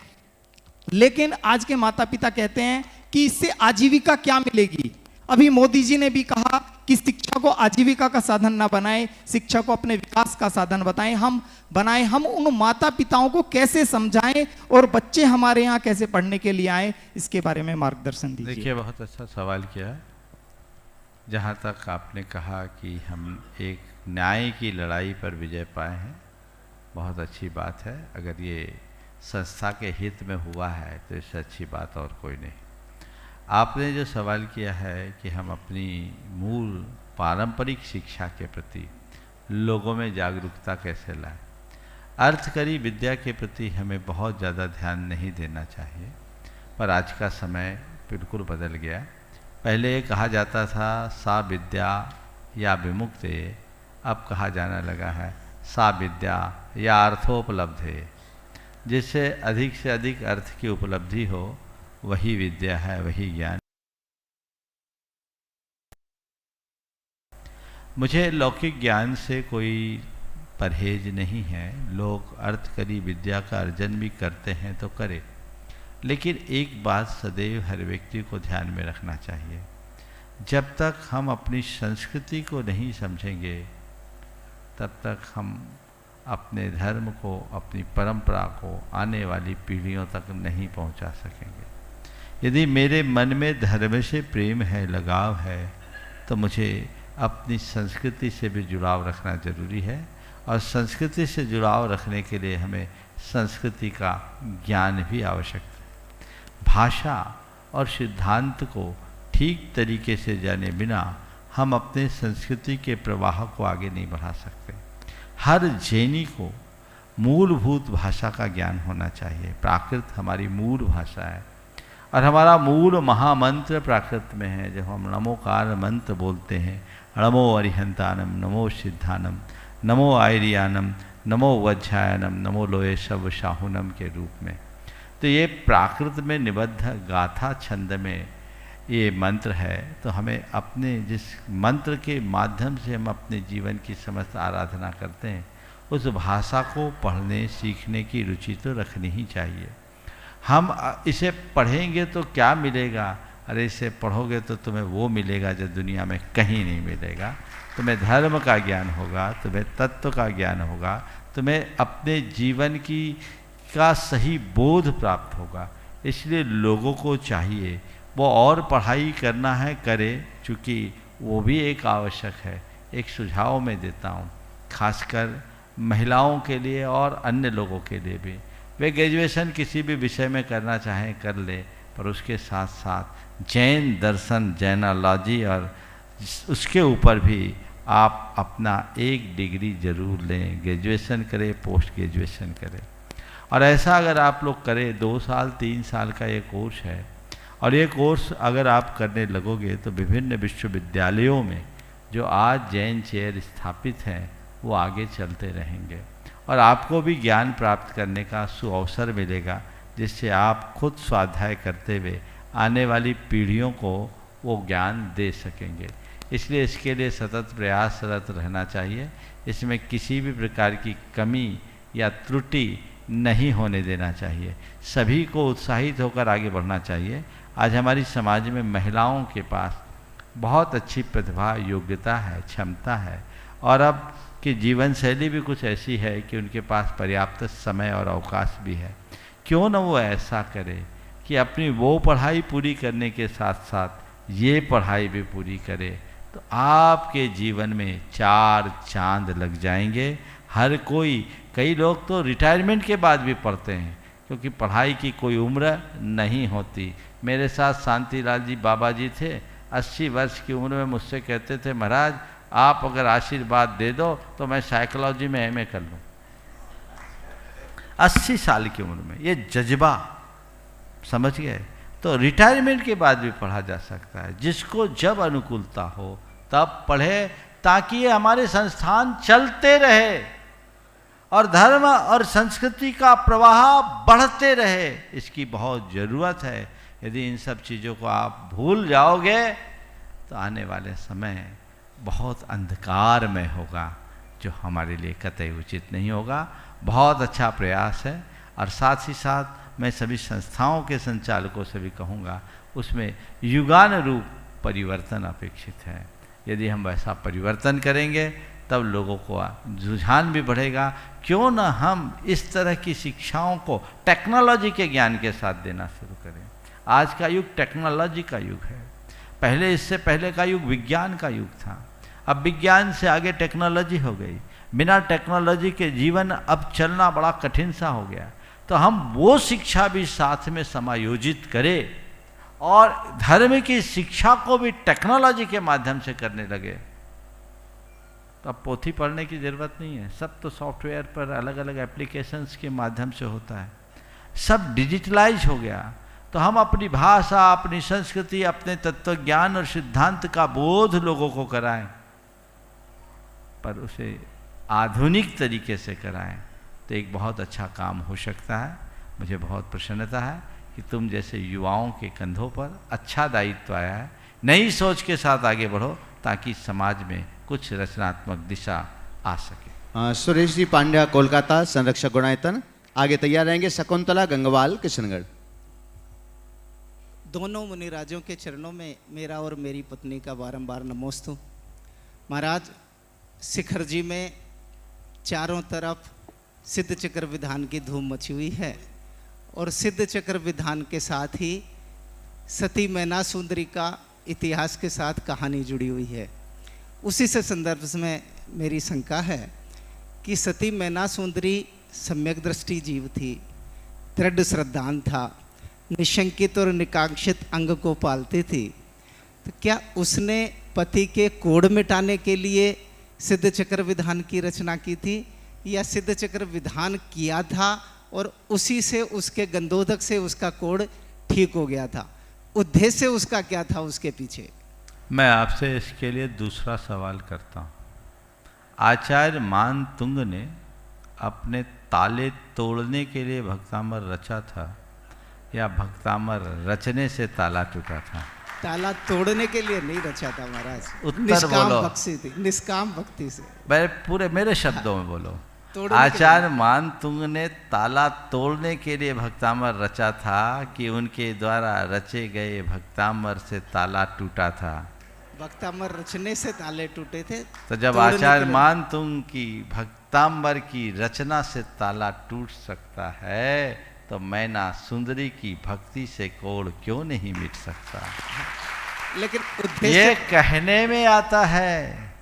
लेकिन आज के माता पिता कहते हैं कि इससे आजीविका क्या मिलेगी। अभी मोदी जी ने भी कहा कि शिक्षा को आजीविका का साधन ना बनाएं, शिक्षा को अपने विकास का साधन बताएं, हम बनाएं। हम उन माता पिताओं को कैसे समझाएं और बच्चे हमारे यहाँ कैसे पढ़ने के लिए आए, इसके बारे में मार्गदर्शन दीजिए। देखिए, बहुत अच्छा सवाल किया है। जहाँ तक आपने कहा कि हम एक न्याय की लड़ाई पर विजय पाए हैं, बहुत अच्छी बात है। अगर ये संस्था के हित में हुआ है तो इससे अच्छी बात और कोई नहीं। आपने जो सवाल किया है कि हम अपनी मूल पारंपरिक शिक्षा के प्रति लोगों में जागरूकता कैसे लाएं, अर्थकरी विद्या के प्रति हमें बहुत ज़्यादा ध्यान नहीं देना चाहिए, पर आज का समय बिल्कुल बदल गया। पहले ये कहा जाता था सा विद्या या विमुक्ते, अब कहा जाने लगा है सा विद्या या अर्थोपलब्धे। जिससे अधिक से अधिक अर्थ की उपलब्धि हो वही विद्या है, वही ज्ञान। मुझे लौकिक ज्ञान से कोई परहेज नहीं है। लोग अर्थकरी विद्या का अर्जन भी करते हैं तो करें, लेकिन एक बात सदैव हर व्यक्ति को ध्यान में रखना चाहिए, जब तक हम अपनी संस्कृति को नहीं समझेंगे तब तक हम अपने धर्म को, अपनी परंपरा को आने वाली पीढ़ियों तक नहीं पहुंचा सकेंगे। यदि मेरे मन में धर्म से प्रेम है, लगाव है, तो मुझे अपनी संस्कृति से भी जुड़ाव रखना जरूरी है, और संस्कृति से जुड़ाव रखने के लिए हमें संस्कृति का ज्ञान भी आवश्यक है। भाषा और सिद्धांत को ठीक तरीके से जाने बिना हम अपने संस्कृति के प्रवाह को आगे नहीं बढ़ा सकते। हर जैनी को मूलभूत भाषा का ज्ञान होना चाहिए। प्राकृत हमारी मूल भाषा है और हमारा मूल महामंत्र प्राकृत में है। जब हम नमोकार मंत्र बोलते हैं, नमो अरिहंतानम, नमो सिद्धानम, नमो आयरियानम, नमो वज्रायनम, नमो लोये शव शाहुनम के रूप में, तो ये प्राकृत में निबद्ध गाथा छंद में ये मंत्र है। तो हमें अपने जिस मंत्र के माध्यम से हम अपने जीवन की समस्त आराधना करते हैं, उस भाषा को पढ़ने सीखने की रुचि तो रखनी ही चाहिए। हम इसे पढ़ेंगे तो क्या मिलेगा? अरे इसे पढ़ोगे तो तुम्हें वो मिलेगा जो दुनिया में कहीं नहीं मिलेगा। तुम्हें धर्म का ज्ञान होगा, तुम्हें तत्व का ज्ञान होगा, तुम्हें अपने जीवन का सही बोध प्राप्त होगा। इसलिए लोगों को चाहिए वो और पढ़ाई करना है करे, चूँकि वो भी एक आवश्यक है। एक सुझाव मैं देता हूँ, खासकर महिलाओं के लिए और अन्य लोगों के लिए भी। वे ग्रेजुएशन किसी भी विषय में करना चाहें कर ले, पर उसके साथ साथ जैन दर्शन, जैनोलॉजी और उसके ऊपर भी आप अपना एक डिग्री जरूर लें। ग्रेजुएशन करें, पोस्ट ग्रेजुएशन करें। और ऐसा अगर आप लोग करें, 2 साल 3 साल का ये कोर्स है, और ये कोर्स अगर आप करने लगोगे तो विभिन्न विश्वविद्यालयों में जो आज जैन चेयर स्थापित हैं वो आगे चलते रहेंगे, और आपको भी ज्ञान प्राप्त करने का सुअवसर मिलेगा, जिससे आप खुद स्वाध्याय करते हुए आने वाली पीढ़ियों को वो ज्ञान दे सकेंगे। इसलिए इसके लिए सतत प्रयासरत रहना चाहिए। इसमें किसी भी प्रकार की कमी या त्रुटि नहीं होने देना चाहिए। सभी को उत्साहित होकर आगे बढ़ना चाहिए। आज हमारी समाज में महिलाओं के पास बहुत अच्छी प्रतिभा, योग्यता है, क्षमता है, और अब की जीवन शैली भी कुछ ऐसी है कि उनके पास पर्याप्त समय और अवकाश भी है। क्यों न वो ऐसा करे कि अपनी वो पढ़ाई पूरी करने के साथ साथ ये पढ़ाई भी पूरी करे, तो आपके जीवन में 4 चांद लग जाएंगे। हर कोई, कई लोग तो रिटायरमेंट के बाद भी पढ़ते हैं, क्योंकि पढ़ाई की कोई उम्र नहीं होती। मेरे साथ शांतिलाल जी बाबा जी थे, 80 वर्ष की उम्र में मुझसे कहते थे, महाराज आप अगर आशीर्वाद दे दो तो मैं साइकोलॉजी में एमए कर लूँ। 80 साल की उम्र में ये जज्बा, समझ गए? तो रिटायरमेंट के बाद भी पढ़ा जा सकता है। जिसको जब अनुकूलता हो तब पढ़े, ताकि ये हमारे संस्थान चलते रहे और धर्म और संस्कृति का प्रवाह बढ़ते रहे। इसकी बहुत ज़रूरत है। यदि इन सब चीज़ों को आप भूल जाओगे तो आने वाले समय बहुत अंधकार में होगा, जो हमारे लिए कतई उचित नहीं होगा। बहुत अच्छा प्रयास है, और साथ ही साथ मैं सभी संस्थाओं के संचालकों से भी कहूँगा, उसमें युगानुरूप परिवर्तन अपेक्षित है। यदि हम वैसा परिवर्तन करेंगे तब लोगों को रुझान भी बढ़ेगा। क्यों न हम इस तरह की शिक्षाओं को टेक्नोलॉजी के ज्ञान के साथ देना शुरू करें। आज का युग टेक्नोलॉजी का युग है। पहले, इससे पहले का युग विज्ञान का युग था। अब विज्ञान से आगे टेक्नोलॉजी हो गई। बिना टेक्नोलॉजी के जीवन अब चलना बड़ा कठिन सा हो गया। तो हम वो शिक्षा भी साथ में समायोजित करें और धर्म की शिक्षा को भी टेक्नोलॉजी के माध्यम से करने लगे। तो अब पोथी पढ़ने की ज़रूरत नहीं है, सब तो सॉफ्टवेयर पर अलग अलग एप्लीकेशंस के माध्यम से होता है, सब डिजिटलाइज हो गया। तो हम अपनी भाषा, अपनी संस्कृति, अपने तत्व ज्ञान और सिद्धांत का बोध लोगों को कराएं, पर उसे आधुनिक तरीके से कराएं, तो एक बहुत अच्छा काम हो सकता है। मुझे बहुत प्रसन्नता है कि तुम जैसे युवाओं के कंधों पर अच्छा दायित्व आया है। नई सोच के साथ आगे बढ़ो ताकि समाज में कुछ रचनात्मक दिशा आ सके। सुरेश जी पांड्या, कोलकाता, संरक्षक गुणायतन। आगे तैयार रहेंगे शकुंतला गंगवाल, किशनगढ़। दोनों मुनिराजों के चरणों में मेरा और मेरी पत्नी का बारंबार नमोस्तु। महाराज, शिखर जी में चारों तरफ सिद्ध चक्र विधान की धूम मची हुई है और सिद्ध चक्र विधान के साथ ही सती मैना सुंदरी का इतिहास के साथ कहानी जुड़ी हुई है। उसी से संदर्भ में मेरी शंका है कि सती मैना सुंदरी सम्यक दृष्टि जीव थी, दृढ़ श्रद्धान था, निशंकित और निकांक्षित अंग को पालती थी। तो क्या उसने पति के कोढ़ मिटाने के लिए सिद्ध चक्र विधान की रचना की थी या सिद्ध चक्र विधान किया था और उसी से उसके गंधोदक से उसका कोढ़ ठीक हो गया था? उद्देश्य उसका क्या था उसके पीछे? मैं आपसे इसके लिए दूसरा सवाल करता हूँ। आचार्य मान तुंग ने अपने ताले तोड़ने के लिए भक्तामर रचा था या भक्तामर रचने से ताला टूटा था? ताला तोड़ने के लिए नहीं रचा था महाराज, उत्तर निष्काम बोलो। भक्ति थी, निष्काम भक्ति से। पूरे मेरे शब्दों में बोलो। आचार्य मान तुंग ने ताला तोड़ने के लिए भक्तामर रचा था कि उनके द्वारा रचे गए भक्तामर से ताला टूटा था? भक्तामर रचने से ताले टूटे थे। तो जब आचार्य मान तुंग की भक्तांबर की रचना से ताला टूट सकता है तो मैना सुंदरी की भक्ति से कोढ़ क्यों नहीं मिट सकता? लेकिन ये कहने में आता है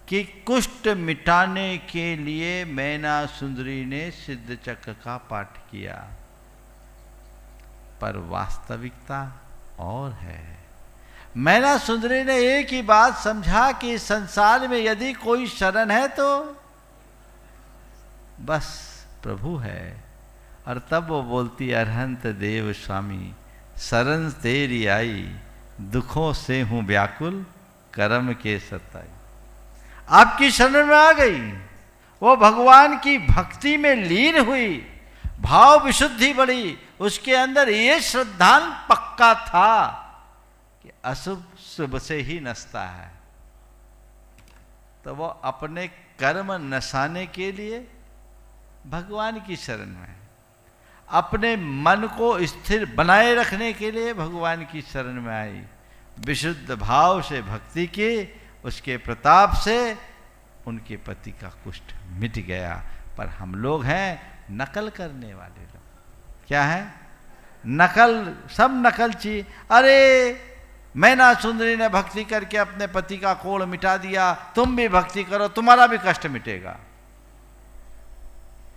कि कुष्ठ मिटाने के लिए मैना सुंदरी ने सिद्ध चक्र का पाठ किया, पर वास्तविकता और है। मैना सुंदरी ने एक ही बात समझा कि संसार में यदि कोई शरण है तो बस प्रभु है, और तब वो बोलती, अरहंत देव स्वामी शरण तेरी आई, दुखों से हूं व्याकुल कर्म के सताई। आपकी शरण में आ गई, वो भगवान की भक्ति में लीन हुई, भाव विशुद्धि बढ़ी, उसके अंदर ये श्रद्धान पक्का था कि अशुभ शुभ से ही नसता है। तो वो अपने कर्म नसाने के लिए भगवान की शरण में, अपने मन को स्थिर बनाए रखने के लिए भगवान की शरण में आई, विशुद्ध भाव से भक्ति की, उसके प्रताप से उनके पति का कुष्ठ मिट गया। पर हम लोग हैं नकल करने वाले लोग। क्या है? नकल, सब नकलची। अरे मैना सुंदरी ने भक्ति करके अपने पति का कोढ़ मिटा दिया, तुम भी भक्ति करो, तुम्हारा भी कष्ट मिटेगा।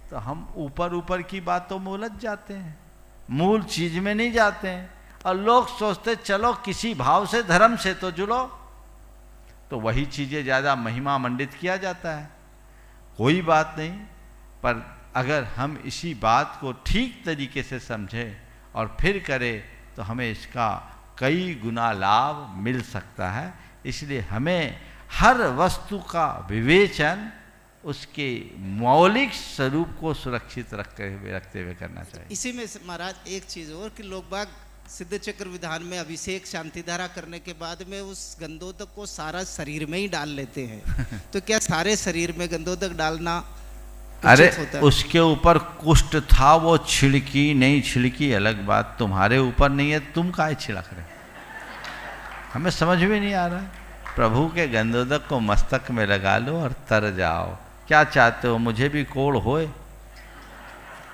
तो हम ऊपर ऊपर की बातों में उलझ जाते हैं, मूल चीज में नहीं जाते हैं, और लोग सोचते चलो किसी भाव से धर्म से तो जुड़ो, तो वही चीजें ज्यादा महिमा मंडित किया जाता है। कोई बात नहीं, पर अगर हम इसी बात को ठीक तरीके से समझें और फिर करें तो हमें इसका कई गुना लाभ मिल सकता है। इसलिए हमें हर वस्तु का विवेचन उसके मौलिक स्वरूप को सुरक्षित रखते हुए करना चाहिए। इसी में महाराज एक चीज और कि लोग बाग सिद्ध चक्र विधान में अभिषेक शांति धारा करने के बाद में उस गंधोदक को सारा शरीर में ही डाल लेते हैं। तो क्या सारे शरीर में गंधोदक डालना अरे होता है? उसके ऊपर कुष्ठ था, वो छिड़की नहीं छिड़की अलग बात, तुम्हारे ऊपर नहीं है, तुम काहे छिड़क रहे? हमें समझ में नहीं आ रहा। प्रभु के गंधोदक को मस्तक में लगा लो और तर जाओ। क्या चाहते हो, मुझे भी कोढ़ होए?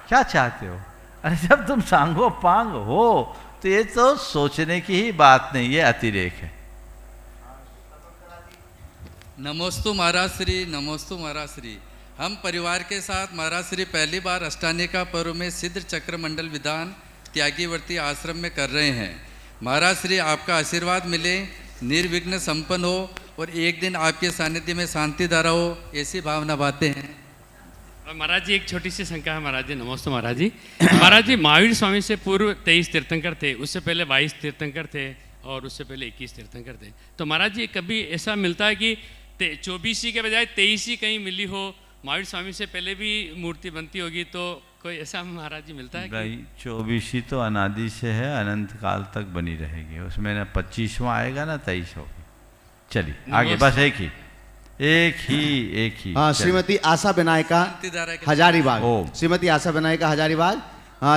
क्या चाहते हो? अरे जब तुम सांगो पांग हो तो ये तो सोचने की ही बात नहीं, ये अतिरेक है। नमोस्तु महाराज श्री, नमोस्तु महाराज श्री। हम परिवार के साथ महाराज श्री पहली बार अष्टानिका पर्व में सिद्ध चक्र मंडल विधान त्यागीवर्ती आश्रम में कर रहे हैं। महाराज श्री आपका आशीर्वाद मिले, निर्विघ्न संपन्न हो और एक दिन आपके सानिध्य में शांति धारा हो, ऐसी भावना बातें हैं। महाराज जी एक छोटी सी शंका है महाराज जी। नमस्ते महाराज जी। महाराज जी महावीर स्वामी से पूर्व 23 तीर्थंकर थे, उससे पहले 22 तीर्थंकर थे और उससे पहले 21 तीर्थंकर थे। तो महाराज जी कभी ऐसा मिलता है कि 24 के बजाय 23 कहीं मिली हो, महावीर स्वामी से पहले भी मूर्ति बनती होगी, तो कोई ऐसा महाराज जी मिलता है? भाई 24 तो अनादि से है, अनंत काल तक बनी रहेगी। उसमें ना 25वां आएगा ना 23 होगी। चलिए आगे, बस एक ही। हाँ, श्रीमती आशा विनायका हजारीबाग, श्रीमती आशा विनायका हजारीबाग।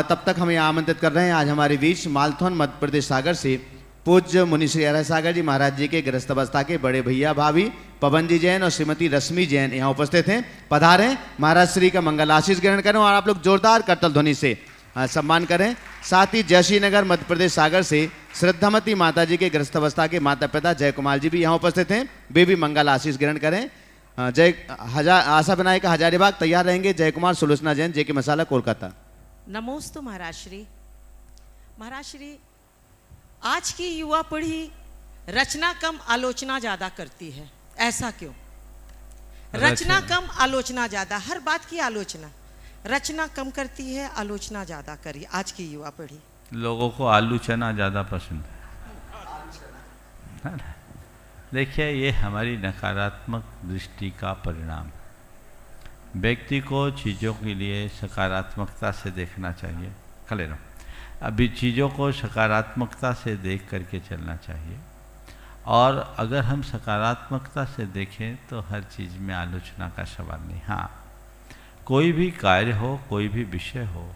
तब तक हम यहाँ आमंत्रित कर रहे हैं। आज हमारे बीच मालथौन मध्य प्रदेश सागर से पूज्य मुनि श्री अरय सागर जी महाराज जी के गृहस्थ अवस्था के बड़े भैया भाभी पवन जी जैन और श्रीमती रश्मि जैन यहाँ उपस्थित हैं। पधारें, महाराज श्री का मंगल आशीष ग्रहण करें और आप लोग जोरदार करतल ध्वनि से सम्मान करें। साथ ही जयश्री नगर मध्य प्रदेश सागर से श्रद्धामती माता जी के गृहस्थ अवस्था के माता पिता जय कुमार जी भी यहाँ उपस्थित हैं। वे भी मंगल आशीष ग्रहण करें। आशा विनायका हजारीबाग तैयार रहेंगे। जय कुमार सुलोचना जैन जे के मसाला कोलकाता। नमोस्तु महाराज श्री। महाराज श्री, आज की युवा पीढ़ी रचना कम आलोचना ज्यादा करती है, ऐसा क्यों? रचना कम आलोचना ज्यादा, हर बात की आलोचना। रचना कम करती है, आलोचना ज्यादा करी आज की युवा पीढ़ी। लोगों को आलू चना ज़्यादा पसंद है ना? देखिए, ये हमारी नकारात्मक दृष्टि का परिणाम है। व्यक्ति को चीज़ों के लिए सकारात्मकता से देखना चाहिए। खड़े रहो। अभी चीज़ों को सकारात्मकता से देख करके चलना चाहिए। और अगर हम सकारात्मकता से देखें तो हर चीज़ में आलोचना का सवाल नहीं। हाँ, कोई भी कार्य हो, कोई भी विषय हो,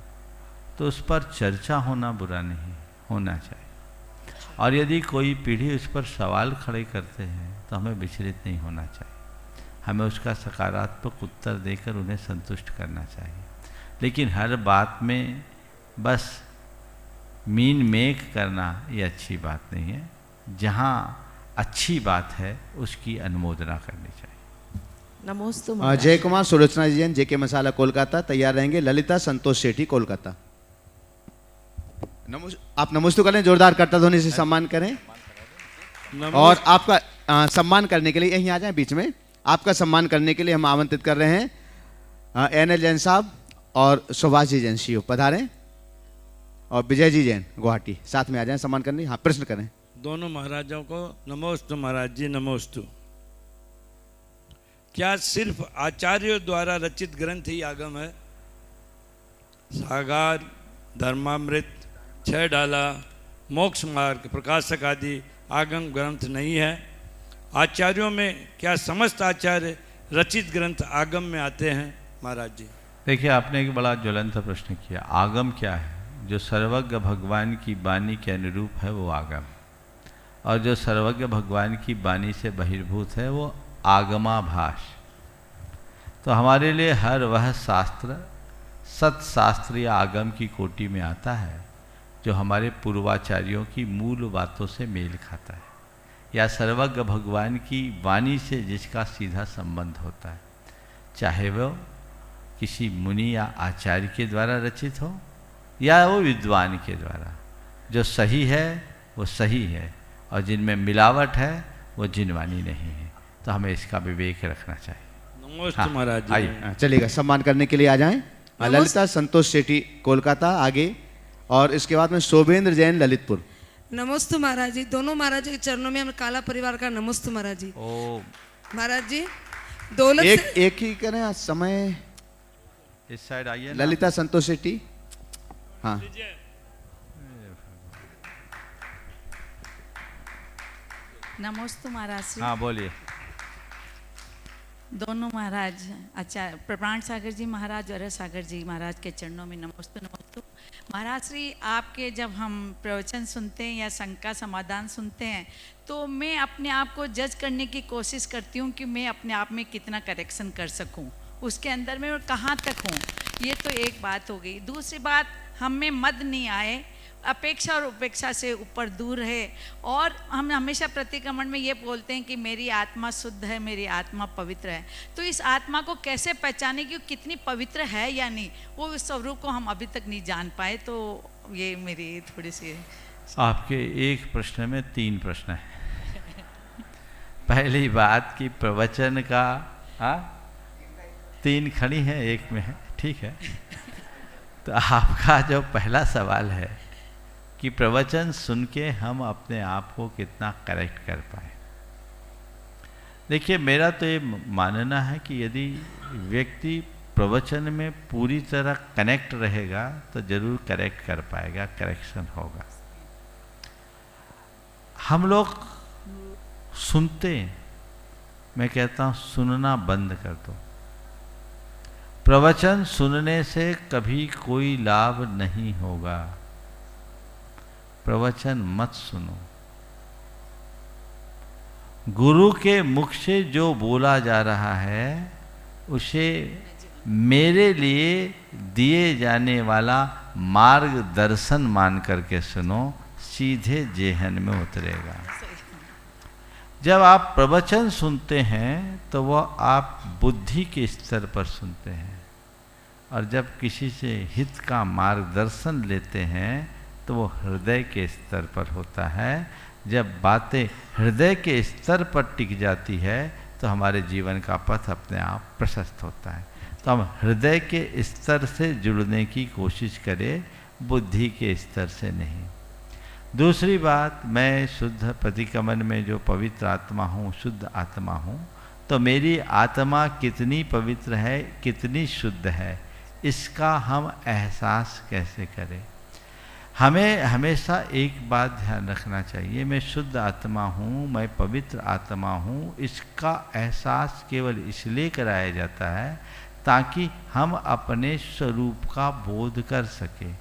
तो उस पर चर्चा होना बुरा नहीं, होना चाहिए। और यदि कोई पीढ़ी उस पर सवाल खड़े करते हैं तो हमें विचलित नहीं होना चाहिए। हमें उसका सकारात्मक उत्तर देकर उन्हें संतुष्ट करना चाहिए। लेकिन हर बात में बस मीन मेक करना ये अच्छी बात नहीं है। जहाँ अच्छी बात है उसकी अनुमोदना करनी चाहिए। नमोस्तु। जय कुमार सुलोचना जी जैन जे के मसाला कोलकाता तैयार रहेंगे। ललिता संतोष सेठी कोलकाता। आप नमोस्तु करें, जोरदार करता ध्वनि से सम्मान करें। और आपका सम्मान करने के लिए यहीं आ जाएं बीच में। आपका सम्मान करने के लिए हम आमंत्रित कर रहे हैं एन जैन साहब और सुभाष जी जैन शिव पधारें, और विजय जी जैन गुवाहाटी साथ में आ जाएं सम्मान करने। हाँ, प्रश्न करें। दोनों महाराजों को नमोस्तु महाराज जी, नमोस्तु। क्या सिर्फ आचार्यों द्वारा रचित ग्रंथ ही आगम है? सागार, धर्मामृत, छह डाला, मोक्ष मार्ग, प्रकाशक आदि आगम ग्रंथ नहीं है? आचार्यों में क्या समस्त आचार्य रचित ग्रंथ आगम में आते हैं महाराज जी? देखिए, आपने एक बड़ा ज्वलंत प्रश्न किया। आगम क्या है? जो सर्वज्ञ भगवान की वाणी के अनुरूप है वो आगम, और जो सर्वज्ञ भगवान की वाणी से बहिर्भूत है वो आगमाभास। तो हमारे लिए हर वह शास्त्र सत्शास्त्र या आगम की कोटि में आता है जो हमारे पूर्वाचार्यों की मूल बातों से मेल खाता है, या सर्वज्ञ भगवान की वाणी से जिसका सीधा संबंध होता है, चाहे वो किसी मुनि या आचार्य के द्वारा रचित हो या वो विद्वान के द्वारा। जो सही है वो सही है, और जिनमें मिलावट है वो जिनवानी नहीं है। तो हमें इसका विवेक रखना चाहिए। नमस्ते महाराज जी। आइए, चलिएगा, सम्मान करने के लिए आ जाएं। ललिता संतोष सेठी कोलकाता आगे, और इसके बाद में शोभेंद्र जैन ललितपुर। नमस्ते महाराज जी। दोनों महाराज के चरणों में हम काला परिवार का नमस्ते महाराज जी। महाराज जी दौलत एक ही करें आज समय। इस साइड आइए। ललिता संतोष शेट्टी। हाँ, नमस्ते महाराज श्री। हाँ, बोलिए। दोनों महाराज आचार्य प्रणाम सागर जी महाराज और सागर जी महाराज के चरणों में नमस्ते नमस्ते। महाराज श्री, आपके जब हम प्रवचन सुनते हैं या शंका समाधान सुनते हैं तो मैं अपने आप को जज करने की कोशिश करती हूँ कि मैं अपने आप में कितना करेक्शन कर सकूँ, उसके अंदर में कहाँ तक हूँ। ये तो एक बात हो गई। दूसरी बात, हम में मद नहीं आए अपेक्षा और उपेक्षा से ऊपर दूर रहे। और हम हमेशा प्रतिक्रमण में ये बोलते हैं कि मेरी आत्मा शुद्ध है, मेरी आत्मा पवित्र है। तो इस आत्मा को कैसे पहचाने कि कितनी पवित्र है या नहीं, वो उस स्वरूप को हम अभी तक नहीं जान पाए। तो ये मेरी थोड़ी सी। आपके एक प्रश्न में 3 प्रश्न है। पहली बात कि प्रवचन का 3 खड़ी है, एक में है, ठीक है। तो आपका जो पहला सवाल है कि प्रवचन सुन के हम अपने आप को कितना करेक्ट कर पाए। देखिए, मेरा तो ये मानना है कि यदि व्यक्ति प्रवचन में पूरी तरह कनेक्ट रहेगा तो जरूर करेक्ट कर पाएगा, करेक्शन होगा। हम लोग सुनते, मैं कहता हूँ सुनना बंद कर दो। प्रवचन सुनने से कभी कोई लाभ नहीं होगा। प्रवचन मत सुनो। गुरु के मुख से जो बोला जा रहा है उसे मेरे लिए दिए जाने वाला मार्गदर्शन मान करके सुनो, सीधे जेहन में उतरेगा। जब आप प्रवचन सुनते हैं तो वह आप बुद्धि के स्तर पर सुनते हैं, और जब किसी से हित का मार्गदर्शन लेते हैं तो वो हृदय के स्तर पर होता है। जब बातें हृदय के स्तर पर टिक जाती है तो हमारे जीवन का पथ अपने आप प्रशस्त होता है। तो हम हृदय के स्तर से जुड़ने की कोशिश करें, बुद्धि के स्तर से नहीं। दूसरी बात, मैं शुद्ध प्रतिक्रमण में जो पवित्र आत्मा हूँ, शुद्ध आत्मा हूँ, तो मेरी आत्मा कितनी पवित्र है, कितनी शुद्ध है, इसका हम एहसास कैसे करें। हमें हमेशा एक बात ध्यान रखना चाहिए, मैं शुद्ध आत्मा हूँ, मैं पवित्र आत्मा हूँ, इसका एहसास केवल इसलिए कराया जाता है ताकि हम अपने स्वरूप का बोध कर सकें।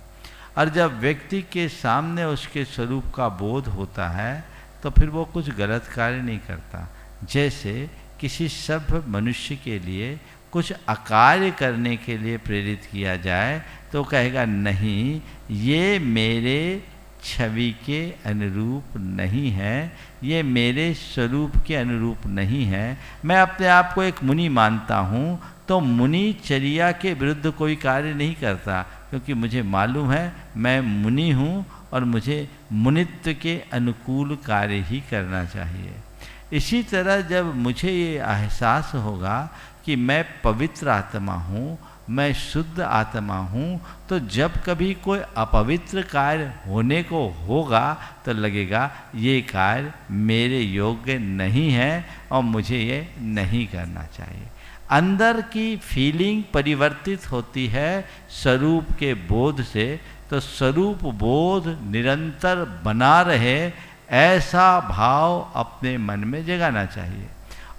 और जब व्यक्ति के सामने उसके स्वरूप का बोध होता है तो फिर वो कुछ गलत कार्य नहीं करता। जैसे किसी सभ्य मनुष्य के लिए कुछ अकार्य करने के लिए प्रेरित किया जाए तो कहेगा नहीं, ये मेरे छवि के अनुरूप नहीं है, ये मेरे स्वरूप के अनुरूप नहीं है। मैं अपने आप को एक मुनि मानता हूँ तो मुनि चर्या के विरुद्ध कोई कार्य नहीं करता, क्योंकि मुझे मालूम है मैं मुनि हूँ और मुझे मुनित्व के अनुकूल कार्य ही करना चाहिए। इसी तरह जब मुझे ये एहसास होगा कि मैं पवित्र आत्मा हूँ, मैं शुद्ध आत्मा हूँ, तो जब कभी कोई अपवित्र कार्य होने को होगा तो लगेगा ये कार्य मेरे योग्य नहीं है और मुझे ये नहीं करना चाहिए। अंदर की फीलिंग परिवर्तित होती है स्वरूप के बोध से, तो स्वरूप बोध निरंतर बना रहे ऐसा भाव अपने मन में जगाना चाहिए।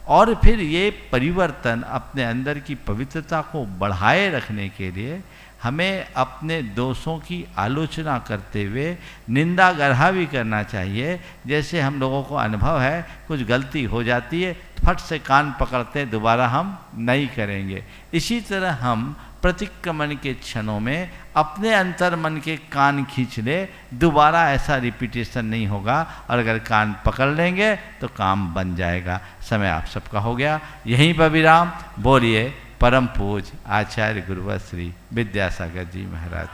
और फिर ये परिवर्तन अपने अंदर की पवित्रता को बढ़ाए रखने के लिए हमें अपने दोषों की आलोचना करते हुए निंदा गढ़ा भी करना चाहिए। जैसे हम लोगों को अनुभव है कुछ गलती हो जाती है, फट से कान पकड़ते हैं, दोबारा हम नहीं करेंगे। इसी तरह हम प्रतिक्रमण के क्षणों में अपने अंतर मन के कान खींच ले, दोबारा ऐसा रिपीटेशन नहीं होगा, और अगर कान पकड़ लेंगे तो काम बन जाएगा। समय आप सबका हो गया, यहीं पर विराम। बोलिए परम पूज्य आचार्य गुरुवर श्री विद्यासागर जी महाराज।